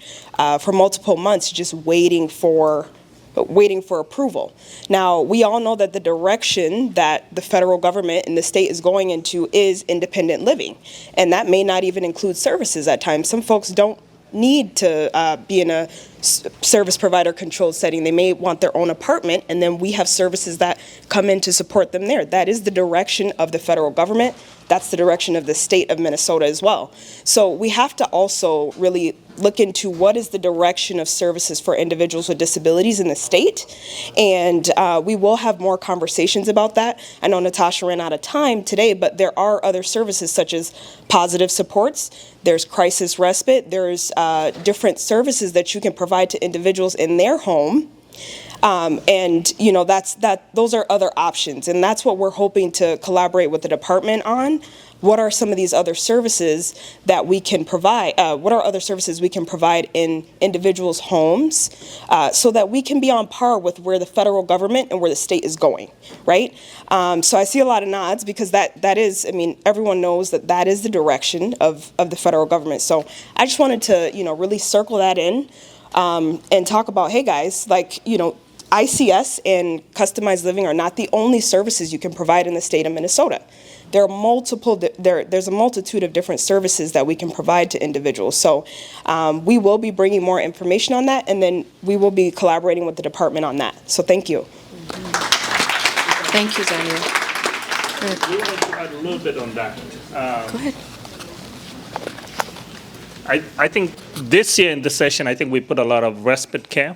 for multiple months just waiting for approval. Now, we all know that the direction that the federal government and the state is going into is independent living, and that may not even include services at times. Some folks don't need to be in a service provider controlled setting. They may want their own apartment, and then we have services that come in to support them there. That is the direction of the federal government. That's the direction of the state of Minnesota as well. So we have to also really look into what is the direction of services for individuals with disabilities in the state. And we will have more conversations about that. I know Natasha ran out of time today, but there are other services such as positive supports. There's crisis respite. There's different services that you can provide to individuals in their home. And you know, those are other options, and that's what we're hoping to collaborate with the department on. What are some of these other services that we can provide? What are other services we can provide in individuals' homes, so that we can be on par with where the federal government and where the state is going, right? So I see a lot of nods, because that is, I mean, everyone knows that is the direction of the federal government. So I just wanted to, you know, really circle that in. And talk about, hey guys, like, you know, ICS and customized living are not the only services you can provide in the state of Minnesota. There are there's a multitude of different services that we can provide to individuals. So we will be bringing more information on that, and then we will be collaborating with the department on that. So thank you. Thank you, Daniel. We want to add a little bit on that. Go ahead. I think this year in the session, I think we put a lot of respite care,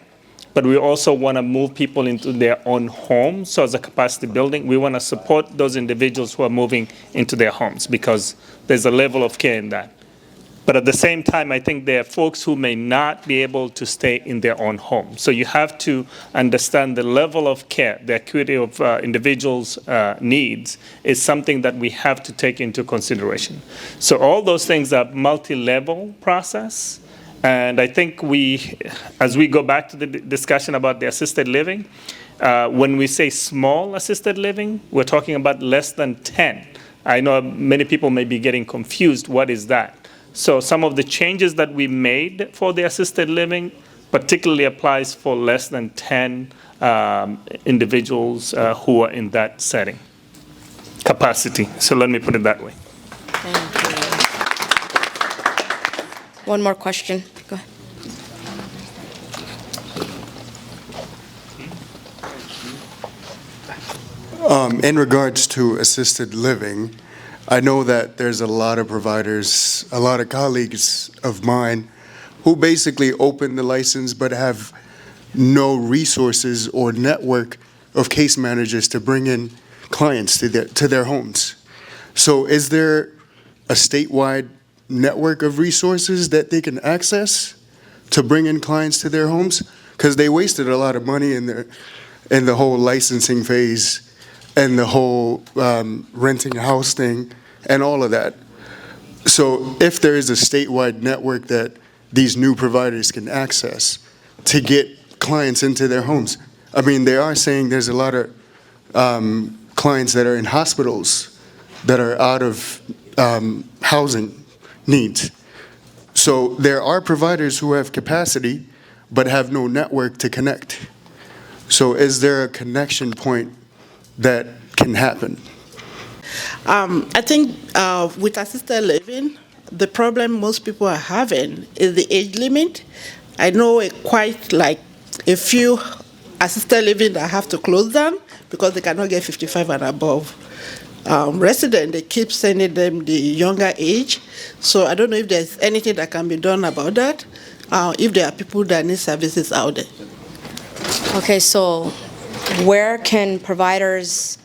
but we also want to move people into their own homes. So as a capacity building, we want to support those individuals who are moving into their homes, because there's a level of care in that. But at the same time, I think there are folks who may not be able to stay in their own home. So you have to understand the level of care, the acuity of individuals' needs is something that we have to take into consideration. So all those things are multi-level process. And I think as we go back to the discussion about the assisted living, when we say small assisted living, we're talking about less than 10. I know many people may be getting confused. What is that? So some of the changes that we made for the assisted living particularly applies for less than 10 individuals who are in that setting capacity. So let me put it that way. Thank you. One more question. Go ahead. In regards to assisted living, I know that there's a lot of providers, a lot of colleagues of mine who basically opened the license but have no resources or network of case managers to bring in clients to their homes. So is there a statewide network of resources that they can access to bring in clients to their homes? Because they wasted a lot of money in the whole licensing phase and the whole renting a house thing and all of that. So if there is a statewide network that these new providers can access to get clients into their homes. I mean, they are saying there's a lot of clients that are in hospitals that are out of housing needs. So there are providers who have capacity but have no network to connect. So is there a connection point that can happen? I think with assisted living, the problem most people are having is the age limit. I know quite like a few assisted living that have to close down because they cannot get 55 and above. Residents, they keep sending them the younger age. So I don't know if there's anything that can be done about that, if there are people that need services out there. Okay, so where can providers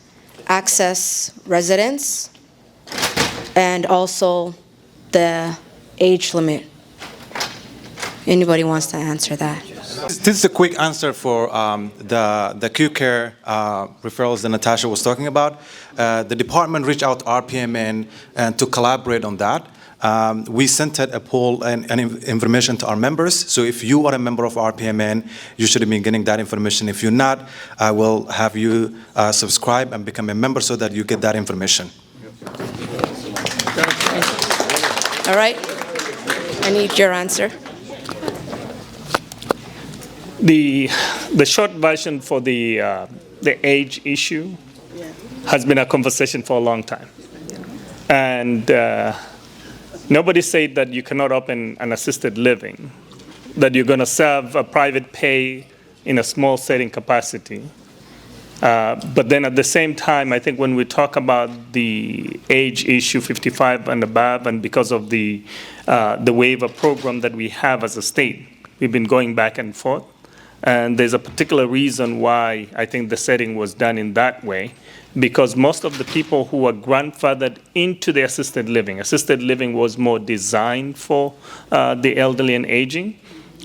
access residents and also the age limit? Anybody wants to answer that? This is a quick answer for the Q-Care referrals that Natasha was talking about. The department reached out to RPMN and to collaborate on that. We sent out a poll and information to our members. So if you are a member of RPMN, you should be getting that information. If you're not, I will have you subscribe and become a member so that you get that information. All right. I need your answer. The short version for the age issue has been a conversation for a long time. And nobody said that you cannot open an assisted living, that you're going to serve a private pay in a small setting capacity. But then at the same time, I think when we talk about the age issue, 55 and above, and because of the waiver program that we have as a state, we've been going back and forth. And there's a particular reason why I think the setting was done in that way, because most of the people who were grandfathered into the assisted living was more designed for the elderly and aging.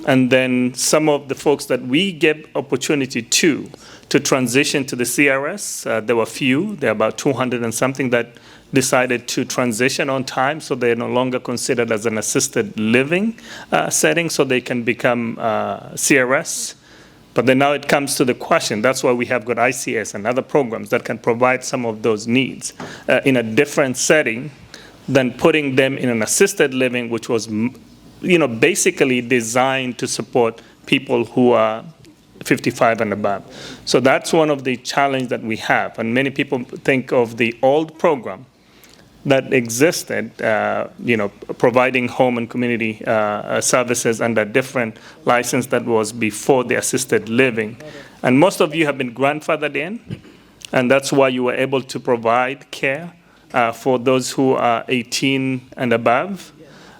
And then some of the folks that we gave opportunity to transition to the CRS, there were few, there are about 200 and something that decided to transition on time, so they're no longer considered as an assisted living setting, so they can become CRS. But then now it comes to the question, that's why we have got ICS and other programs that can provide some of those needs in a different setting than putting them in an assisted living, which was basically designed to support people who are 55 and above. So that's one of the challenges that we have. And many people think of the old program that existed, providing home and community services under different license that was before the assisted living. And most of you have been grandfathered in, and that's why you were able to provide care for those who are 18 and above.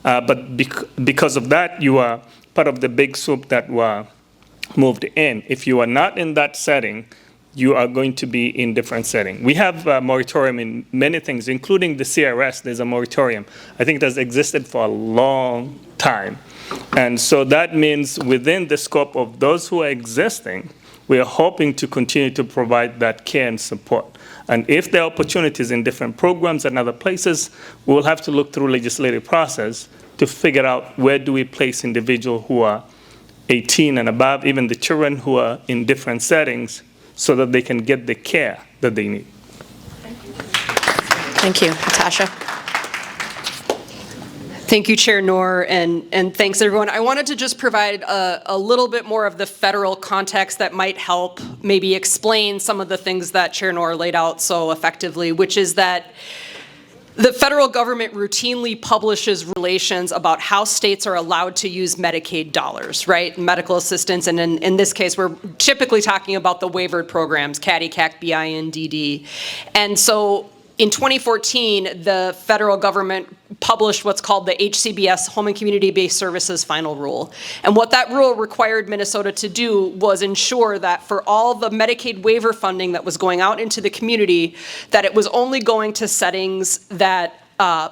But because of that, you are part of the big soup that were moved in. If you are not in that setting, you are going to be in different setting. We have a moratorium in many things, including the CRS. There's a moratorium. I think it has existed for a long time. And so that means within the scope of those who are existing, we are hoping to continue to provide that care and support. And if there are opportunities in different programs and other places, we'll have to look through legislative process to figure out where do we place individuals who are 18 and above, even the children who are in different settings, so that they can get the care that they need. Thank you. Natasha. Thank you, Chair Noor, and thanks everyone. I wanted to just provide a little bit more of the federal context that might help maybe explain some of the things that Chair Noor laid out so effectively, which is that the federal government routinely publishes regulations about how states are allowed to use Medicaid dollars, right? Medical assistance, and in this case, we're typically talking about the waivered programs, CADI, CAC, BIN, DD. And so in 2014, the federal government published what's called the HCBS, Home and Community-Based Services Final Rule. And what that rule required Minnesota to do was ensure that for all the Medicaid waiver funding that was going out into the community, that it was only going to settings that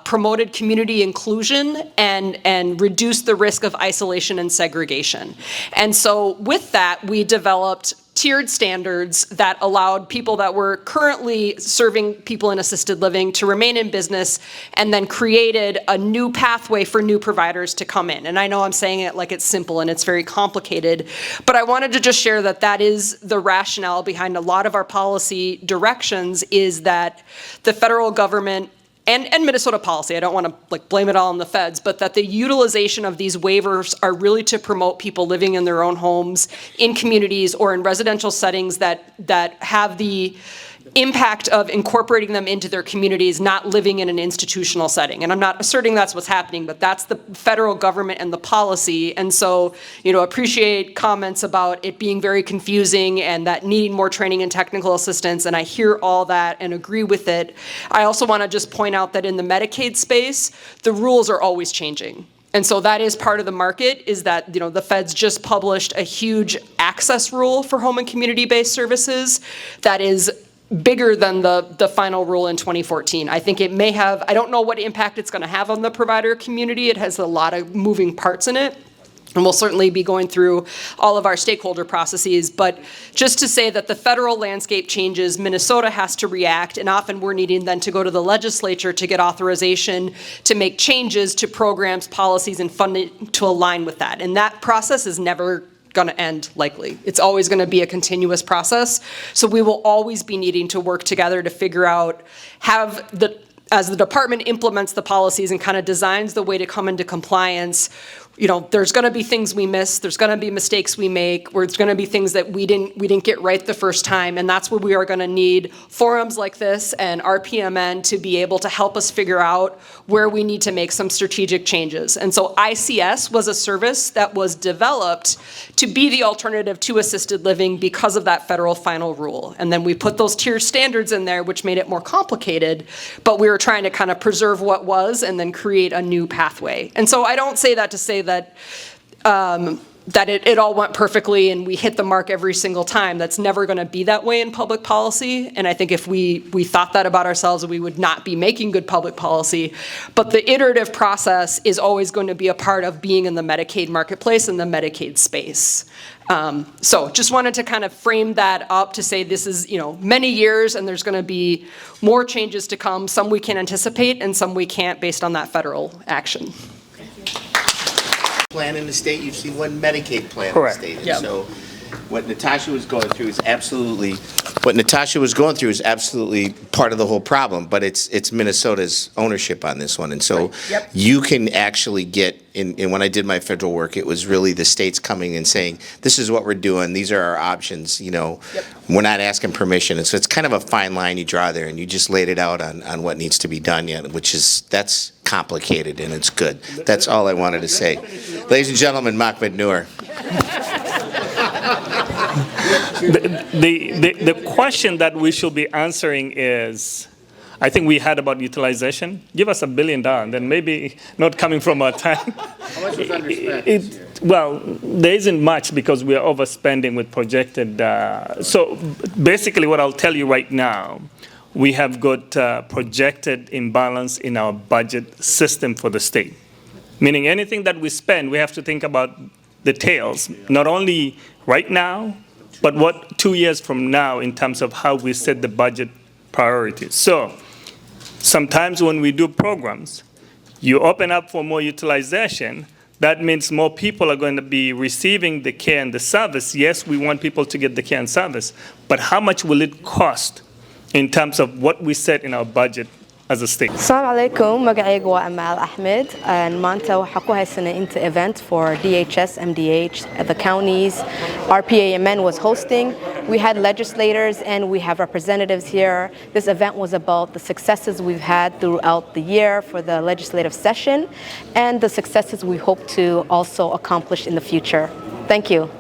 promoted community inclusion and reduced the risk of isolation and segregation. And so with that, we developed tiered standards that allowed people that were currently serving people in assisted living to remain in business, and then created a new pathway for new providers to come in. And I know I'm saying it like it's simple and it's very complicated, but I wanted to just share that that is the rationale behind a lot of our policy directions, is that the federal government and Minnesota policy, I don't want to blame it all on the feds, but that the utilization of these waivers are really to promote people living in their own homes, in communities, or in residential settings that have the impact of incorporating them into their communities, not living in an institutional setting. And I'm not asserting that's what's happening, but that's the federal government and the policy. And so, appreciate comments about it being very confusing and that needing more training and technical assistance. And I hear all that and agree with it. I also want to just point out that in the Medicaid space, the rules are always changing. And so that is part of the market, is that, the feds just published a huge access rule for home and community-based services that is bigger than the final rule in 2014. I think it may have, I don't know what impact it's going to have on the provider community. It has a lot of moving parts in it. And we'll certainly be going through all of our stakeholder processes. But just to say that the federal landscape changes, Minnesota has to react, and often we're needing then to go to the legislature to get authorization to make changes to programs, policies, and funding to align with that. And that process is never going to end, likely. It's always going to be a continuous process. So we will always be needing to work together to figure out, as the department implements the policies and kind of designs the way to come into compliance, there's going to be things we miss. There's going to be mistakes we make. There's going to be things that we didn't get right the first time, and that's where we are going to need forums like this and RPMN to be able to help us figure out where we need to make some strategic changes. And so ICS was a service that was developed to be the alternative to assisted living because of that federal final rule. And then we put those tier standards in there, which made it more complicated, but we were trying to kind of preserve what was and then create a new pathway. And so I don't say that to say that it all went perfectly and we hit the mark every single time. That's never going to be that way in public policy. And I think if we thought that about ourselves, we would not be making good public policy. But the iterative process is always going to be a part of being in the Medicaid marketplace and the Medicaid space. So just wanted to kind of frame that up to say this is, many years, and there's going to be more changes to come. Some we can anticipate and some we can't based on that federal action. Plan in the state, you've seen one Medicaid plan Correct. in the state. Yep. So what Natasha was going through is absolutely part of the whole problem, but it's Minnesota's ownership on this one. And so you can actually get, and when I did my federal work, it was really the states coming and saying, this is what we're doing, these are our options, we're not asking permission. And so it's kind of a fine line you draw there, and you just laid it out on what needs to be done yet, that's complicated and it's good. That's all I wanted to say. Ladies and gentlemen, Mahmoud Noor. The question that we should be answering is, I think we had about utilization. Give us $1 billion, then maybe not coming from our time. How much was underspent? Well, there isn't much because we are overspending with projected. So basically what I'll tell you right now, we have got projected imbalance in our budget system for the state. Meaning anything that we spend, we have to think about the tails, not only right now, but 2 years from now in terms of how we set the budget priorities. So sometimes when we do programs, you open up for more utilization. That means more people are going to be receiving the care and the service. Yes, we want people to get the care and service, but how much will it cost in terms of what we set in our budget as a state? Assalamu alaikum, magacaygu waa Amal Ahmed, and maanta waxaa ku haysanay inta event for DHS, MDH, the counties, RPAMN was hosting. We had legislators and we have representatives here. This event was about the successes we've had throughout the year for the legislative session and the successes we hope to also accomplish in the future. Thank you.